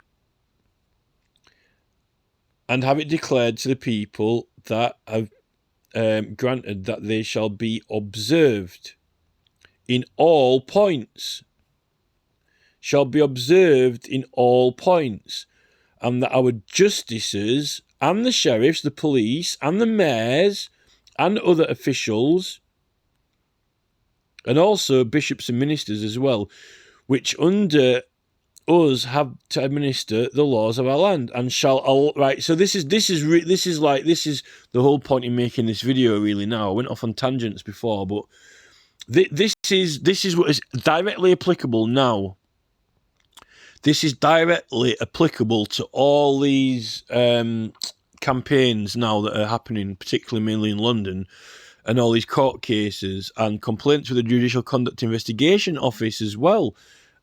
And have it declared to the people that have granted that they shall be observed in all points. Shall be observed in all points. and that our justices and the sheriffs, the police and the mayors and other officials, and also bishops and ministers as well, which under us have to administer the laws of our land, and shall right. So this is the whole point in making this video. Really, now I went off on tangents before, but this is what is directly applicable now. This is directly applicable to all these campaigns now that are happening, particularly mainly in London, and all these court cases and complaints with the Judicial Conduct Investigation Office as well,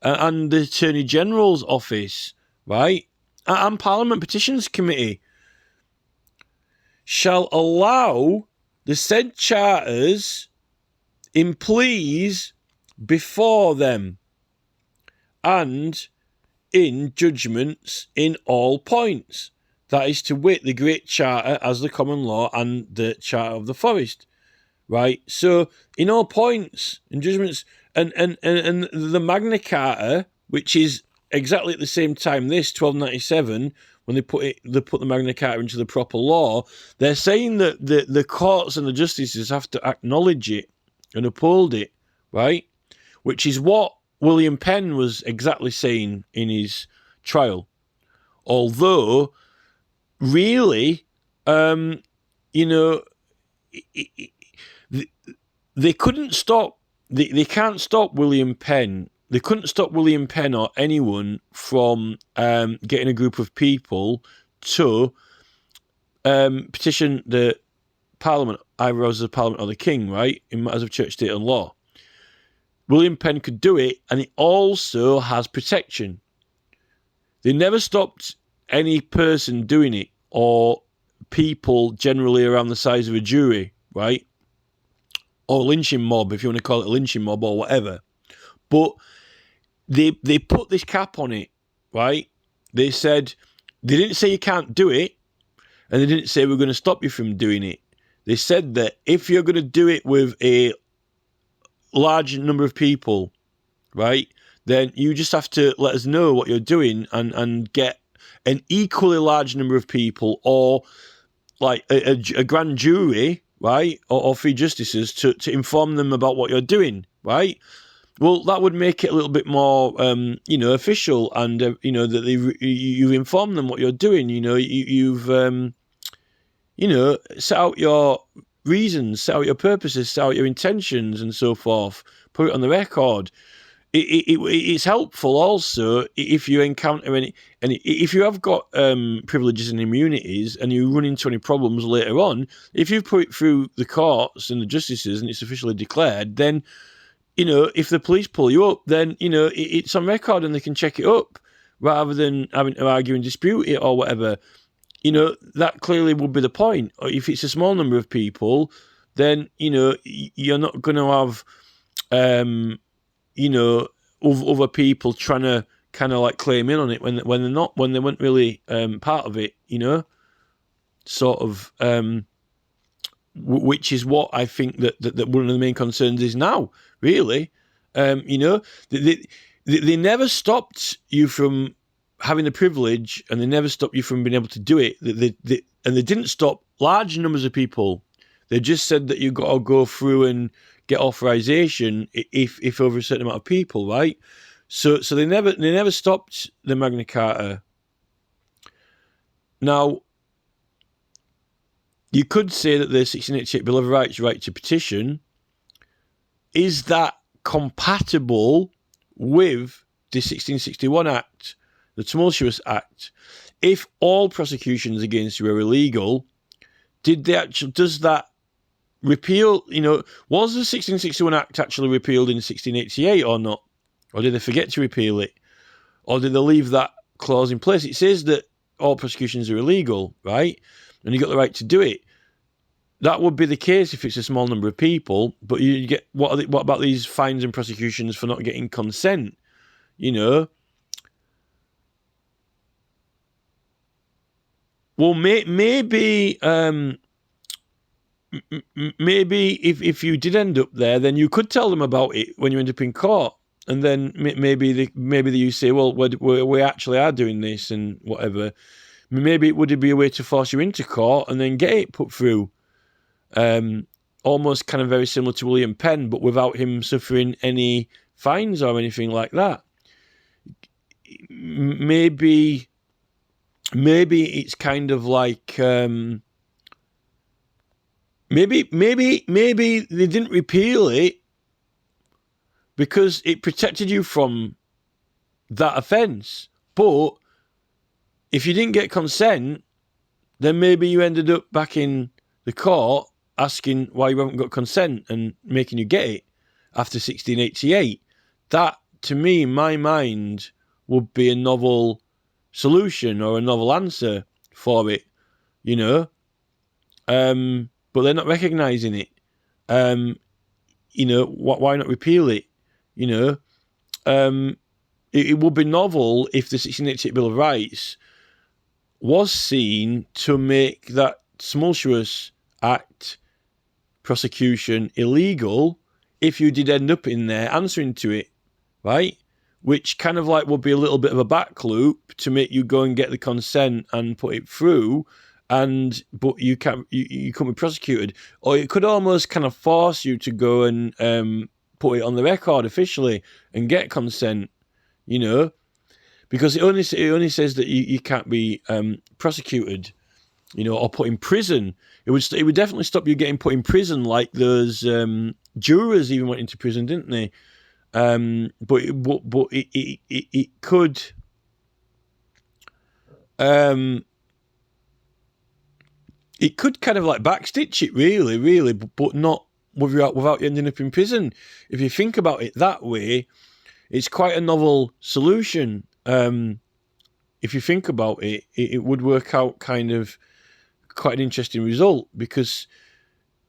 and the Attorney General's Office, right, and Parliament Petitions Committee, shall allow the said charters in pleas before them and in judgments in all points. That is to wit, the Great Charter as the common law and the Charter of the Forest. Right? So, in all points and judgments, and the Magna Carta, which is exactly at the same time, this 1297, when they put the Magna Carta into the proper law, they're saying that the courts and the justices have to acknowledge it and uphold it, right? Which is what William Penn was exactly saying in his trial. Although, really, they couldn't stop. They can't stop William Penn. They couldn't stop William Penn or anyone from getting a group of people to petition the Parliament, either as the Parliament or the King, right, in matters of church, state and law. William Penn could do it, and it also has protection. They never stopped any person doing it, or people generally around the size of a jury, right? Or lynching mob, if you want to call it a lynching mob or whatever. But they put this cap on it, right? They said, they didn't say you can't do it, and they didn't say we're going to stop you from doing it. They said that if you're going to do it with a large number of people, right, then you just have to let us know what you're doing and get an equally large number of people, or like a grand jury, right, or three justices to inform them about what you're doing, right? Well, that would make it a little bit more, official, and that you've informed them what you're doing. You've set out your reasons, set out your purposes, set out your intentions, and so forth. Put it on the record. It's helpful also if you encounter any if you have got privileges and immunities and you run into any problems later on. If you put it through the courts and the justices and it's officially declared, then if the police pull you up, then it's on record and they can check it up rather than having to argue and dispute it or whatever. That clearly would be the point. Or if it's a small number of people, then you're not going to have other people trying to kind of like claim in on it when they're not, when they weren't really part of it, sort of, which is what I think that one of the main concerns is now, really. They never stopped you from having the privilege, and they never stopped you from being able to do it. And they didn't stop large numbers of people. They just said that you got to go through and get authorization if over a certain amount of people, right? So they never stopped the Magna Carta. Now, you could say that the 1688 Bill of Rights, right to petition, is that compatible with the 1661 Act, the Tumultuous Act? If all prosecutions against you are illegal, does that repeal, was the 1661 Act actually repealed in 1688 or not? Or did they forget to repeal it? Or did they leave that clause in place? It says that all prosecutions are illegal, right? And you got the right to do it. That would be the case if it's a small number of people, but you get, what about these fines and prosecutions for not getting consent? Well, maybe if you did end up there, then you could tell them about it when you end up in court. and then maybe you say, well, we actually are doing this and whatever. Maybe it would be a way to force you into court and then get it put through. Almost kind of very similar to William Penn, but without him suffering any fines or anything like that. Maybe it's kind of like maybe they didn't repeal it because it protected you from that offence. But if you didn't get consent, then maybe you ended up back in the court asking why you haven't got consent and making you get it after 1688. That, to me, in my mind, would be a novel solution or a novel answer for it, you know. But they're not recognising it. You know, why not repeal it? You know, it would be novel if the 1688 Bill of Rights was seen to make that tumultuous act prosecution illegal if you did end up in there answering to it, right? Which kind of like would be a little bit of a back loop to make you go and get the consent and put it through, but you can't be prosecuted, or it could almost kind of force you to go and put it on the record officially and get consent, you know, because it only says that you can't be prosecuted, you know, or put in prison. It would definitely stop you getting put in prison, like those jurors even went into prison, didn't they? But it could it could kind of like backstitch it, really, but not without ending up in prison. If you think about it that way, it's quite a novel solution. If you think about it, it would work out kind of quite an interesting result, because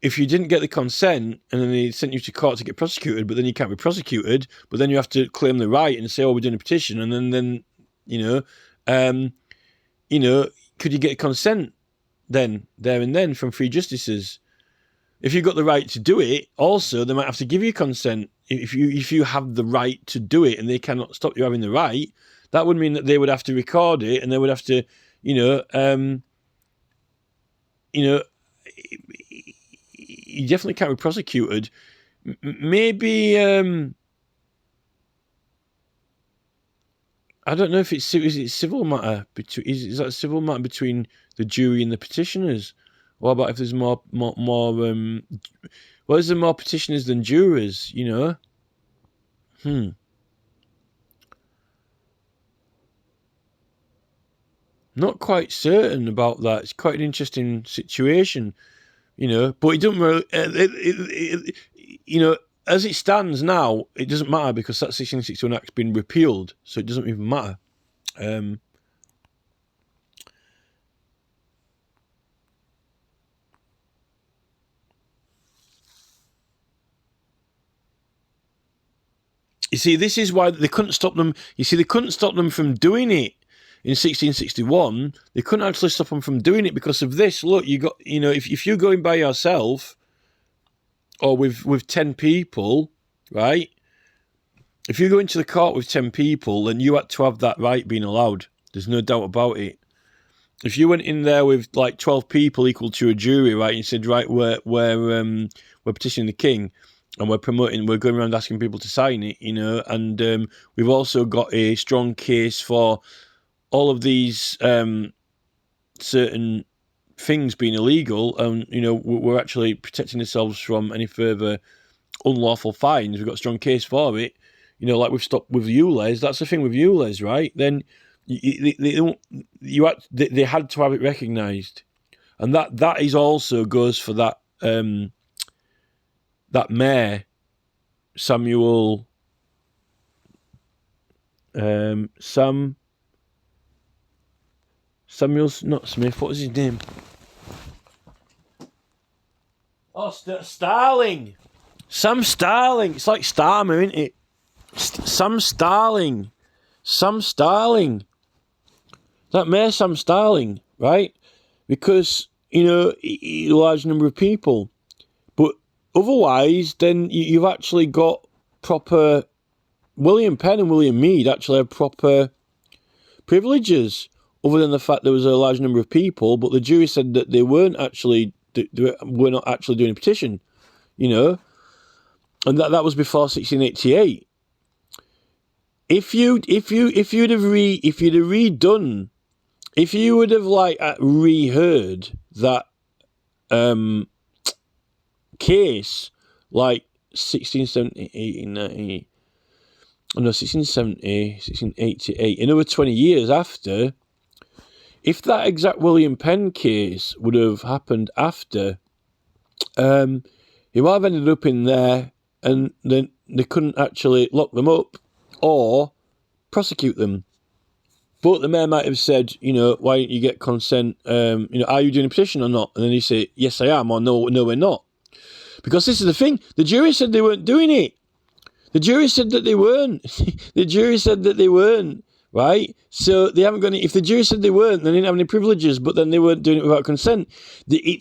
if you didn't get the consent and then they sent you to court to get prosecuted, but then you can't be prosecuted, but then you have to claim the right and say, oh, we're doing a petition, and then you know, could you get consent then, there and then, from three justices? If you've got the right to do it, also, they might have to give you consent. If you have the right to do it and they cannot stop you having the right, that would mean that they would have to record it and they would have to, you definitely can't be prosecuted. Maybe, I don't know if is it civil matter between, is that a civil matter between the jury and the petitioners? What about if there's more is there more petitioners than jurors, you know? Not quite certain about that. It's quite an interesting situation, you know. But it doesn't really, you know, as it stands now, it doesn't matter because that 1661 Act's been repealed, so it doesn't even matter. You see, this is why they couldn't stop them. You see, they couldn't stop them from doing it in 1661. They couldn't actually stop them from doing it because of this. Look, if you're going by yourself or with 10 people, right? If you go into the court with 10 people, then you had to have that right being allowed. There's no doubt about it. If you went in there with like 12 people equal to a jury, right, and you said, right, we're petitioning the king, and we're going around asking people to sign it, you know, and we've also got a strong case for all of these certain things being illegal, and, you know, we're actually protecting ourselves from any further unlawful fines. We've got a strong case for it, you know, like we've stopped with ULEZ. That's the thing with ULEZ, right? Then they had to have it recognised, and that is also goes for that that mayor, Samuel's, not Smith, what was his name? Oh, Starling. Sam Starling. It's like Starmer, isn't it? Sam Starling. That mayor, Sam Starling, right? Because, you know, a large number of people. But otherwise, then you've actually got proper William Penn and William Mead actually had proper privileges, other than the fact there was a large number of people, but the jury said that they weren't actually, were not actually doing a petition, you know, and that was before 1688. If you would have redone, if you would have like reheard that case, like 1670, 1890, no, 1670, 1688, another 20 years after, if that exact William Penn case would have happened after, he might have ended up in there, and then they couldn't actually lock them up or prosecute them. But the mayor might have said, you know, why don't you get consent? You know, are you doing a petition or not? And then you say, yes, I am, or no, we're not. Because this is the thing, the jury said they weren't doing it. The jury said that they weren't. The jury said that they weren't, right? So they haven't got any. If the jury said they weren't, they didn't have any privileges, but then they weren't doing it without consent. I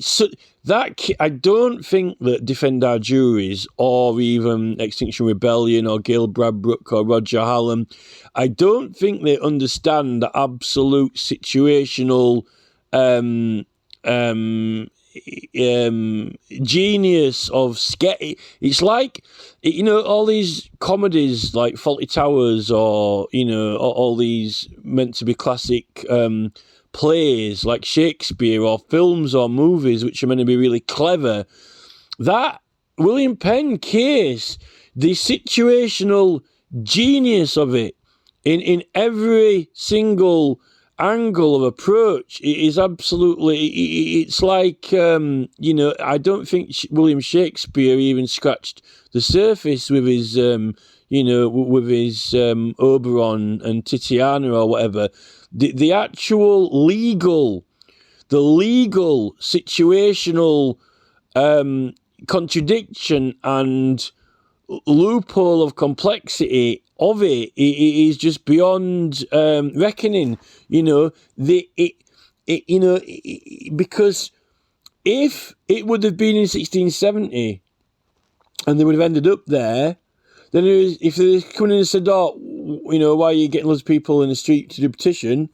don't think that Defend Our Juries or even Extinction Rebellion or Gail Bradbrook or Roger Hallam, I don't think they understand the absolute situational genius of sketch. It's like, you know, all these comedies like Fawlty Towers, or, you know, all these meant to be classic plays like Shakespeare, or films or movies which are meant to be really clever. That William Penn case, the situational genius of it in every single angle of approach, it is absolutely, it's like, you know, I don't think William Shakespeare even scratched the surface with his, you know, with his Oberon and Titiana or whatever. The actual legal situational contradiction and loophole of complexity of it is just beyond reckoning. You know, because if it would have been in 1670 and they would have ended up there, then if they come in and said, oh, you know, why are you getting loads of people in the street to do a petition?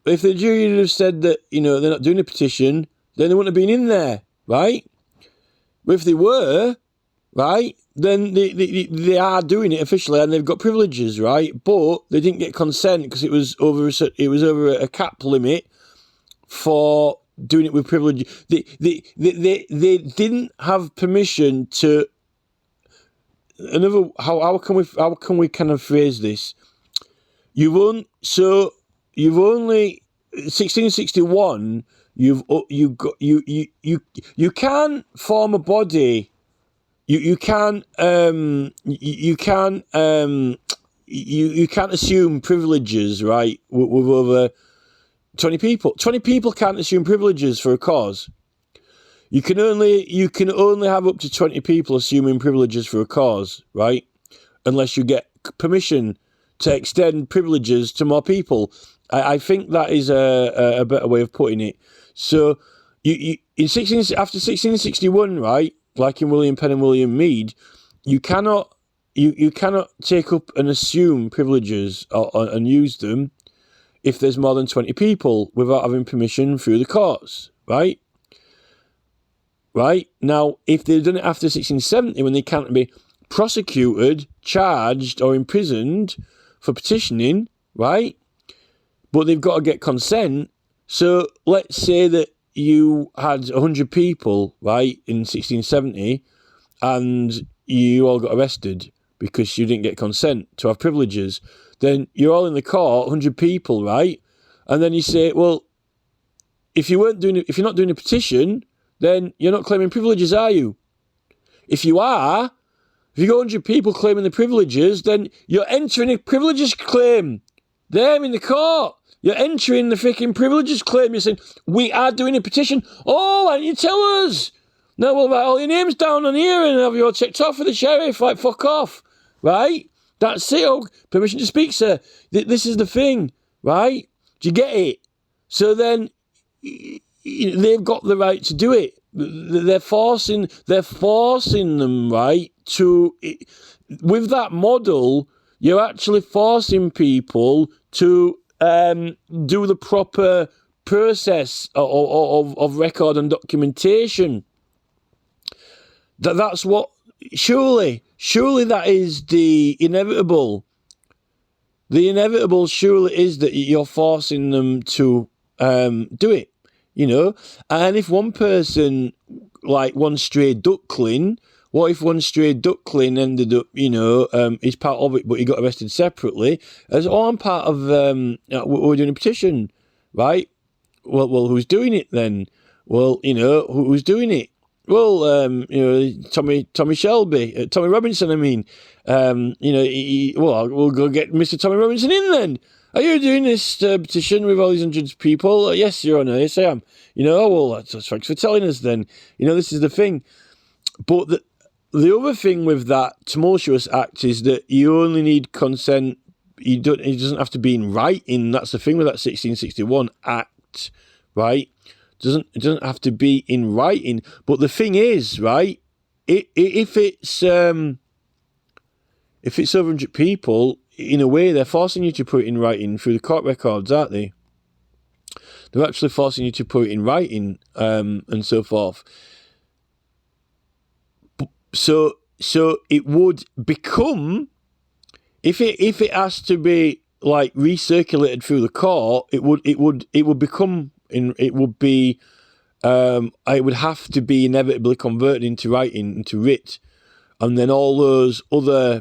If the jury would have said that, you know, they're not doing a petition, then they wouldn't have been in there, right? But if they were, right, then they are doing it officially and they've got privileges, right? But they didn't get consent because it was over a cap limit for doing it with privilege. They didn't have permission to. How can we kind of phrase this? You've only 1661. You can't form a body. You can't assume privileges, right? With over 20 people. 20 people can't assume privileges for a cause. You can only have up to 20 people assuming privileges for a cause, right? Unless you get permission to extend privileges to more people. I think that is a better way of putting it. So after 1661, right? Like in William Penn and William Mead, you cannot take up and assume privileges and use them if there's more than 20 people without having permission through the courts, right? Right? Now, if they'd done it after 1670, when they can't be prosecuted, charged, or imprisoned for petitioning, right? But they've got to get consent. So let's say that you had 100 people, right, in 1670, and you all got arrested because you didn't get consent to have privileges. Then you're all in the court, 100 people, right? And then you say, well, if you're not doing a petition, then you're not claiming privileges, are you? If you got 100 people claiming the privileges, then you're entering a privileges claim. Them in the court. You're entering the freaking privileges claim. You're saying, we are doing a petition. Oh, why don't you tell us? No, we'll write all your names down on here and have you all checked off for the sheriff. Like, fuck off. Right? That's it. Oh, permission to speak, sir. This is the thing. Right? Do you get it? So then they've got the right to do it. They're forcing them, right, to, with that model, you're actually forcing people to do the proper process of record and documentation. That's what, surely that is the inevitable. The inevitable surely is that you're forcing them to do it, And if one person, like one stray duckling, what if one stray duckling ended up, is part of it, but he got arrested separately? As I'm part of, we're doing a petition, right? Well, who's doing it then? Well, who's doing it? Well, Tommy Shelby, Tommy Robinson. I mean, we'll go get Mr. Tommy Robinson in then. Are you doing this petition with all these hundreds of people? Yes, Your Honour. Yes, I am. Well, thanks for telling us then. This is the thing. But the other thing with that tumultuous act is that you only need consent. It doesn't have to be in writing. That's the thing with that 1661 act, right? It doesn't have to be in writing. But the thing is, right, if it's over 100 people, in a way, they're forcing you to put it in writing through the court records, aren't they? They're actually forcing you to put it in writing, and so forth. So it would become, if it has to be like recirculated through the court, it would become. It would have to be inevitably converted into writing, into writ, and then all those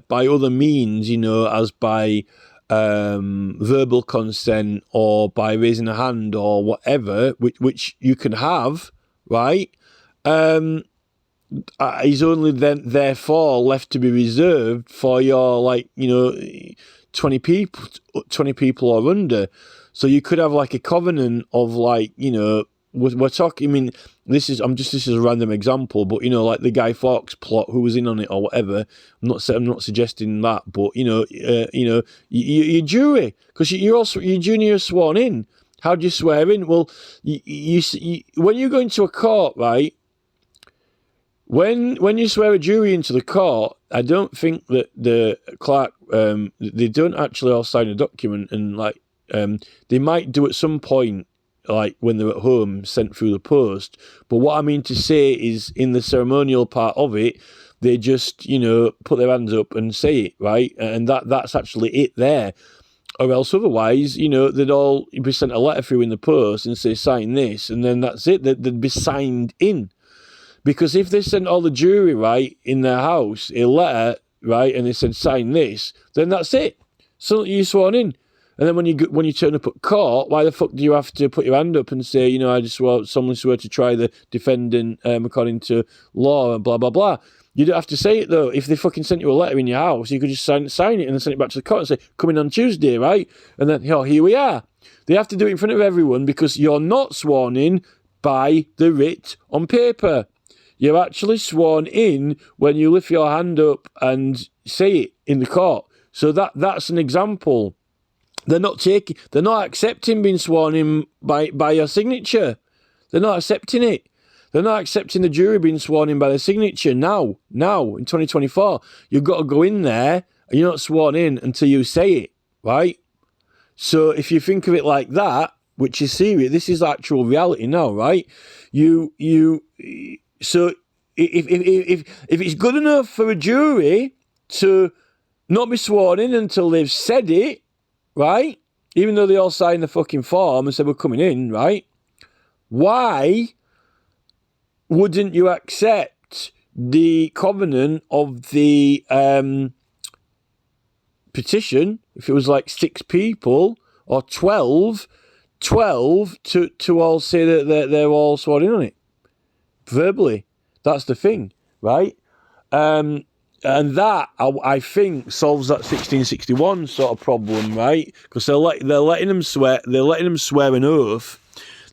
by other means, as by verbal consent or by raising a hand or whatever, which you can have, right? Is only then therefore left to be reserved for your 20 people or under. So you could have like a covenant of we're talking. I mean, this is a random example, but like the Guy Fawkes plot, who was in on it or whatever. I'm not suggesting that, but your jury, because your junior is sworn in. How do you swear in? Well, you when you go into a court, right? When you swear a jury into the court, I don't think that the clerk they don't actually all sign a document, and they might do at some point, like when they're at home, sent through the post. But what I mean to say is, in the ceremonial part of it, they just put their hands up and say it, right? And that's actually it there. Or else otherwise, they'd all be sent a letter through in the post and say sign this, and then that's it. They'd be signed in. Because if they sent all the jury, right, in their house a letter, right, and they said sign this, then that's it. So you're sworn in. And then when you turn up at court, why the fuck do you have to put your hand up and say, I just solemnly swear to try the defendant according to law and blah, blah, blah. You don't have to say it, though. If they fucking sent you a letter in your house, you could just sign it and then send it back to the court and say, come in on Tuesday, right? And then, here we are. They have to do it in front of everyone because you're not sworn in by the writ on paper. You're actually sworn in when you lift your hand up and say it in the court. So that's an example. They're not accepting being sworn in by your signature. They're not accepting it. They're not accepting the jury being sworn in by their signature now, in 2024. You've got to go in there and you're not sworn in until you say it, right? So if you think of it like that, which is serious, this is actual reality now, right? So if it's good enough for a jury to not be sworn in until they've said it, right? Even though they all signed the fucking form and said we're coming in, right? Why wouldn't you accept the covenant of the petition if it was like 6 people or 12 to all say that they're all sworn in on it verbally? That's the thing, right? And that, I think, solves that 1661 sort of problem, right? Because they're letting them swear an oath.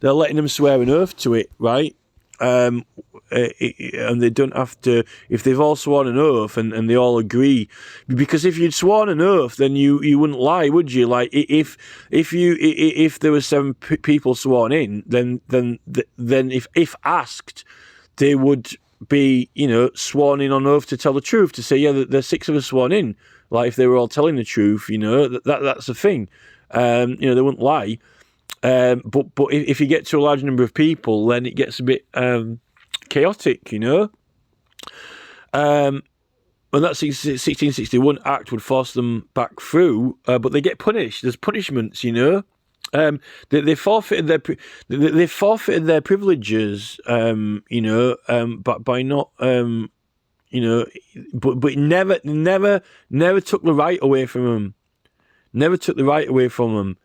They're letting them swear an oath to it, right? And they don't have to, if they've all sworn an oath and they all agree. Because if you'd sworn an oath, then you wouldn't lie, would you? Like, if there were 7 people sworn in, then if asked, they would be, sworn in on oath to tell the truth, to say, yeah, there's 6 of us sworn in. like if they were all telling the truth, that's the thing. They wouldn't lie. But if you get to a large number of people, then it gets a bit chaotic, And that 1661 Act would force them back through, but they get punished. There's punishments, They forfeited their privileges, but by not, but it never took the right away from them. Never took the right away from them.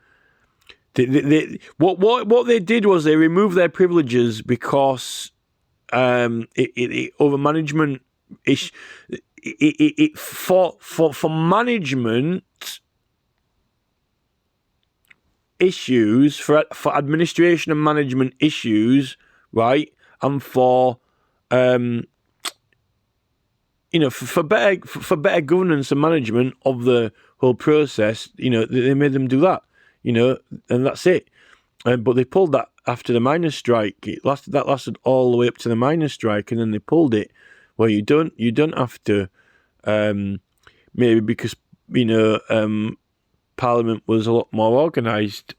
What they did was they removed their privileges because over management for management issues, for administration and management issues, right, and for for better governance and management of the whole process, they made them do that, and that's it. But they pulled that after the miners' strike. That lasted all the way up to the miners' strike, and then they pulled it. Well, you don't have to, maybe because Parliament was a lot more organised,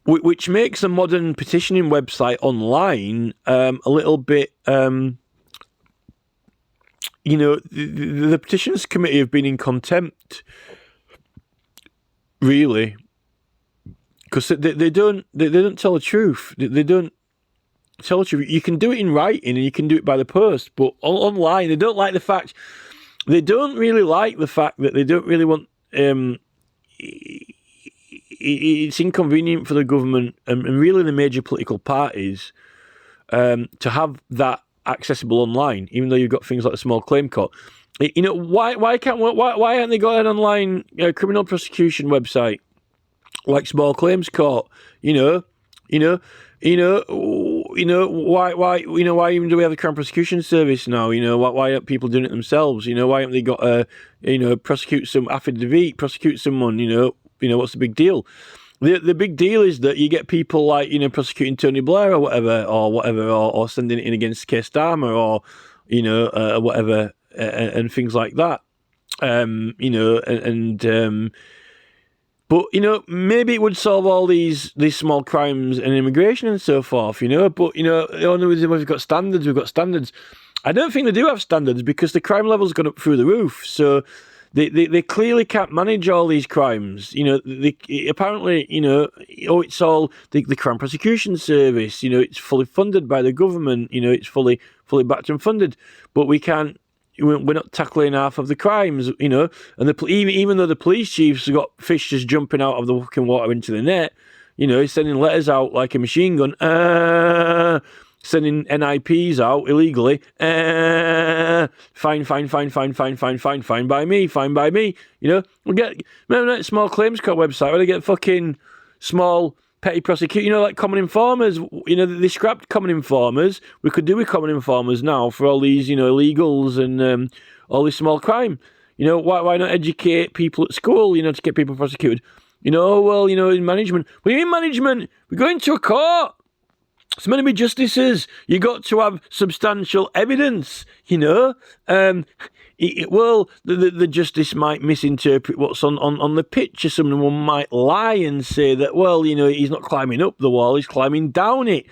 which makes a modern petitioning website online a little bit. The Petitions Committee have been in contempt, really, because they don't tell the truth. They don't tell the truth. You can do it in writing and you can do it by the post, but online they don't like the fact. They don't really like the fact that they don't really want. It's inconvenient for the government and really the major political parties to have that accessible online, even though you've got things like the Small Claim Court. Why haven't they got an online criminal prosecution website like Small Claims Court? Why even do we have the Crown Prosecution Service now? Why aren't people doing it themselves? Why haven't they got prosecute someone? What's the big deal? The big deal is that you get people like prosecuting Tony Blair or whatever, or sending it in against Keir Starmer or whatever, and things like that. But maybe it would solve all these small crimes and immigration and so forth. But the only reason we've got standards. I don't think they do have standards because the crime level's gone up through the roof. So they clearly can't manage all these crimes. Apparently, it's all the Crown Prosecution Service. It's fully funded by the government. It's fully backed and funded, but we can't. We're not tackling half of the crimes, and even though the police chiefs have got fish just jumping out of the fucking water into the net, he's sending letters out like a machine gun, sending NIPs out illegally, fine by me, we get, remember that Small Claims Court website where they get fucking small petty prosecute, like Common Informers, they scrapped Common Informers. We could do with Common Informers now for all these, illegals and all this small crime. Why not educate people at school, to get people prosecuted? In management. What do you mean management? We're going to a court. It's meant to be justices. You got to have substantial evidence, the justice might misinterpret what's on the picture. Someone might lie and say that, he's not climbing up the wall, he's climbing down it.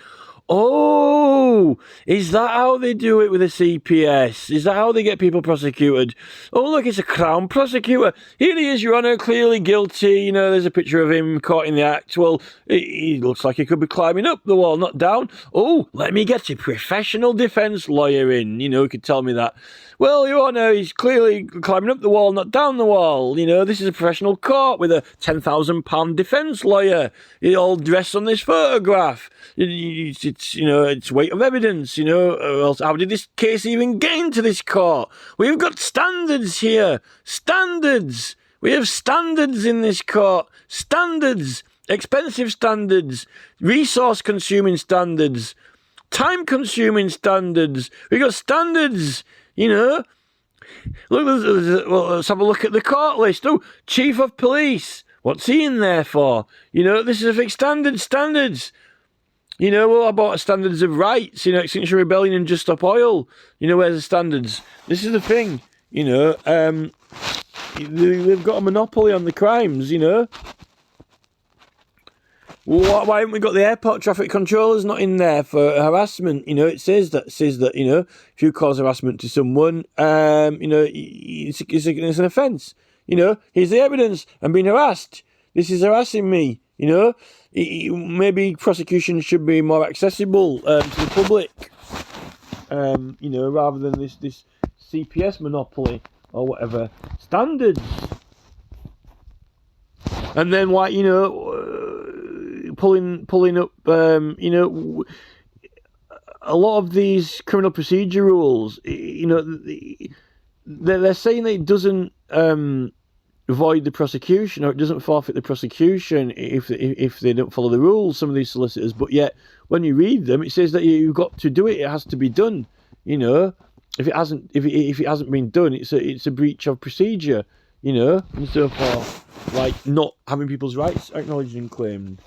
Oh, is that how they do it with the CPS? Is that how they get people prosecuted? Oh, look, it's a Crown prosecutor. Here he is, Your Honour, clearly guilty. There's a picture of him caught in the act. Well, he looks like he could be climbing up the wall, not down. Oh, let me get a professional defence lawyer in, who could tell me that. Well, Your Honour, he's clearly climbing up the wall, not down the wall. This is a professional court with a £10,000 defence lawyer. He's all dressed on this photograph. It's weight of evidence, else how did this case even get into this court? We've got standards here. Standards. We have standards in this court. Standards. Expensive standards. Resource-consuming standards. Time-consuming standards. We've got standards. Look, let's have a look at the court list. Oh, Chief of Police. What's he in there for? This is a fixed standards. What about standards of rights? Extinction Rebellion and Just Stop Oil. Where's the standards? This is the thing. they've got a monopoly on the crimes, you know. Why haven't we got the airport traffic controllers not in there for harassment? You know, it says that you know, if you cause harassment to someone, you know, it's an offence. You know, here's the evidence. I'm being harassed. This is harassing me. You know, maybe prosecution should be more accessible to the public. You know, rather than this CPS monopoly or whatever standards. And then why, you know, pulling up, you know, a lot of these criminal procedure rules, you know, they're saying that it doesn't void the prosecution, or it doesn't forfeit the prosecution if they don't follow the rules, some of these solicitors. But yet, when you read them, it says that you've got to do it. It has to be done. You know, if it hasn't been done, it's a breach of procedure. You know, and so forth. Like not having people's rights acknowledged and claimed.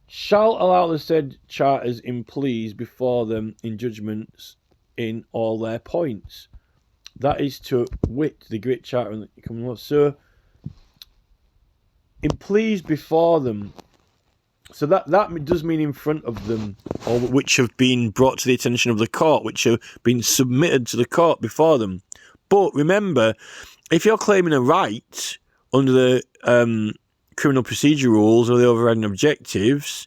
Shall allow the said charters in pleas before them in judgments in all their points. That is to wit the Great Charter and the Common Law. So, in pleas before them, so that does mean in front of them, or which have been brought to the attention of the court, which have been submitted to the court before them. But remember, if you're claiming a right under the criminal procedure rules or the overriding objectives,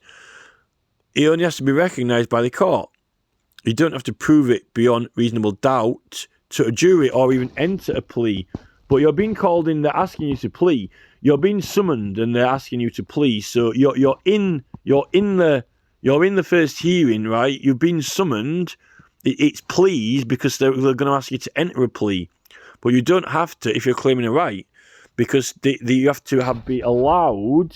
it only has to be recognised by the court. You don't have to prove it beyond reasonable doubt to a jury or even enter a plea. But you're being called in, they're asking you to plea. You're being summoned and they're asking you to plea. So you're in the first hearing, right? You've been summoned. It's pleas because they're going to ask you to enter a plea. But you don't have to if you're claiming a right, because you have to be allowed.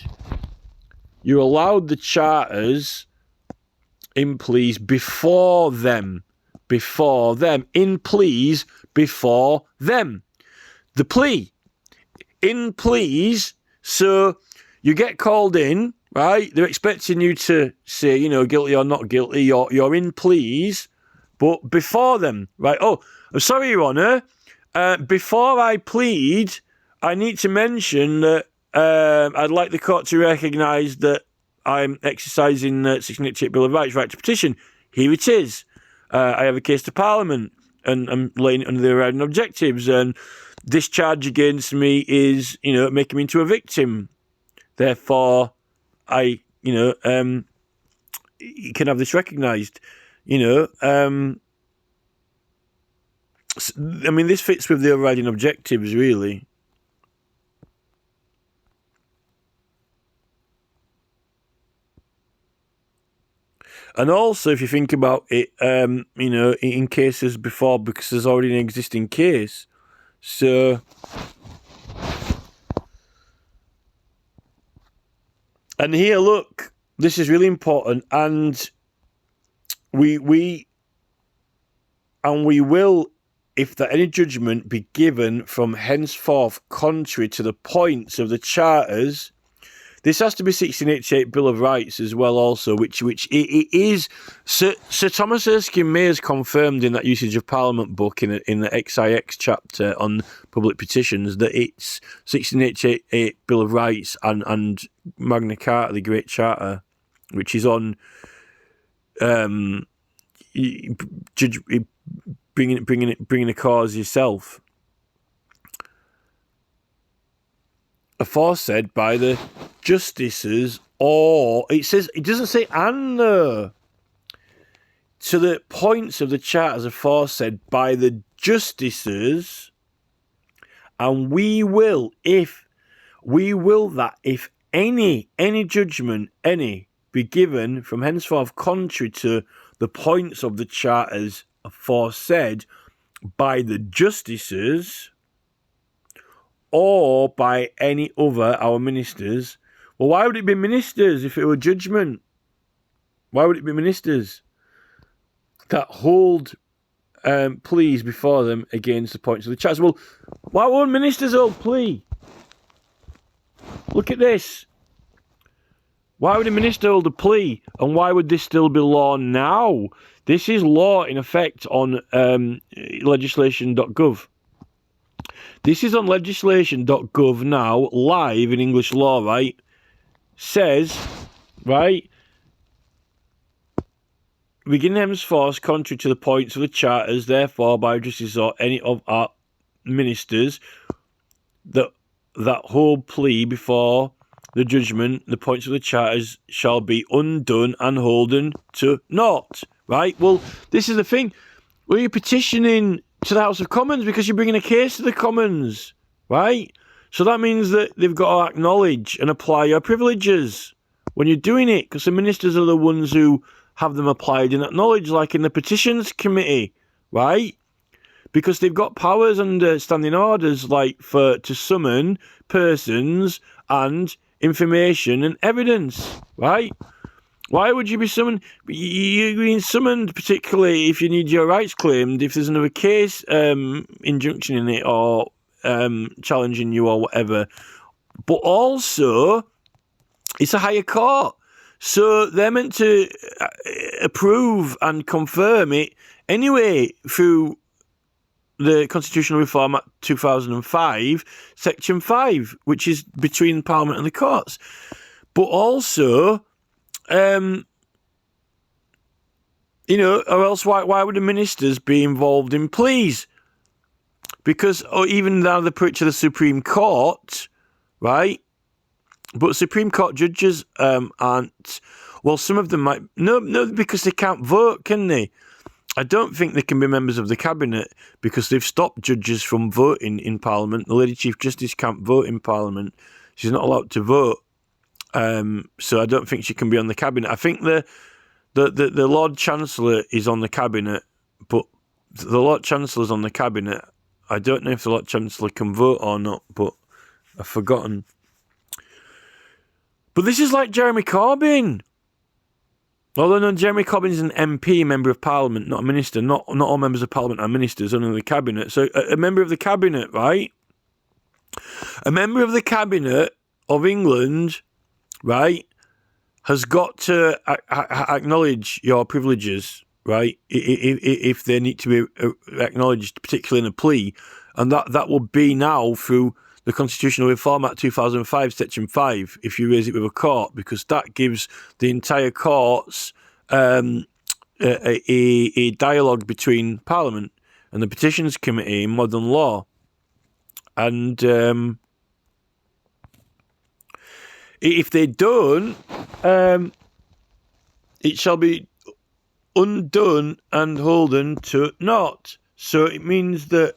You're allowed the charters in pleas before them. In pleas before them. The plea. In pleas. So you get called in, right? They're expecting you to say, you know, guilty or not guilty. You're in pleas, but before them, right? Oh, I'm sorry, Your Honour. Before I plead, I need to mention that I'd like the court to recognise that I'm exercising the 1688 Bill of Rights, right to petition. Here it is. I have a case to Parliament, and I'm laying it under the overriding objectives, and this charge against me is, you know, making me into a victim. Therefore, I, you know, you can have this recognised, you know. I mean, this fits with the overriding objectives, really. And also, if you think about it, you know, in cases before, because there's already an existing case. So, and here, look, this is really important, and we will, if that any judgment be given from henceforth contrary to the points of the charters. This has to be 1688 Bill of Rights as well, also, which it is. Sir Thomas Erskine May has confirmed in that Usage of Parliament book in the XIX chapter on public petitions that it's 1688 Bill of Rights and Magna Carta, the Great Charter, which is on bringing a cause yourself. Aforesaid by the justices, or it doesn't say and to the points of the charters aforesaid by the justices, and we will that if any judgment be given from henceforth contrary to the points of the charters aforesaid by the justices, or by any other our ministers. Well, why would it be ministers if it were judgment? Why would it be ministers that hold pleas before them against the points of the charters? Well, why won't ministers hold plea? Look at this. Why would a minister hold a plea? And why would this still be law now? This is law in effect on legislation.gov. This is on legislation.gov now, live in English law, right? Says, right, begin henceforth, contrary to the points of the charters, therefore, by justice or any of our ministers that hold plea before the judgment, the points of the charters shall be undone and holden to naught. Right? Well, this is the thing. Well, you're petitioning to the House of Commons because you're bringing a case to the Commons, right? So that means that they've got to acknowledge and apply your privileges when you're doing it, because the ministers are the ones who have them applied and acknowledged, like in the Petitions Committee, right? Because they've got powers under standing orders, like to summon persons and information and evidence, right? Why would you be summoned? You're being summoned particularly if you need your rights claimed, if there's another case, injunction in it, or challenging you or whatever. But also, it's a higher court. So they're meant to approve and confirm it anyway through the Constitutional Reform Act 2005, Section 5, which is between Parliament and the courts. But also, or else why would the ministers be involved in pleas? Because even now they put it to the Supreme Court, right? But Supreme Court judges aren't. Well, some of them might. No, because they can't vote, can they? I don't think they can be members of the cabinet because they've stopped judges from voting in Parliament. The Lady Chief Justice can't vote in Parliament. She's not allowed to vote. So I don't think she can be on the cabinet. I think the Lord Chancellor is on the cabinet, but the Lord Chancellor's on the cabinet. I don't know if the Lord Chancellor can vote or not, but I've forgotten. But this is like Jeremy Corbyn. Although no, Jeremy Corbyn is an MP, a member of Parliament, not a minister. Not all members of Parliament are ministers, only the cabinet. So a member of the cabinet, right? A member of the cabinet of England, right, has got to acknowledge your privileges, right, if they need to be acknowledged, particularly in a plea. And that will be now through the Constitutional Reform Act 2005, Section 5, if you raise it with a court, because that gives the entire courts a dialogue between Parliament and the Petitions Committee in modern law. And if they don't, it shall be undone and holden to naught. So it means that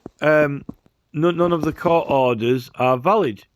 none of the court orders are valid.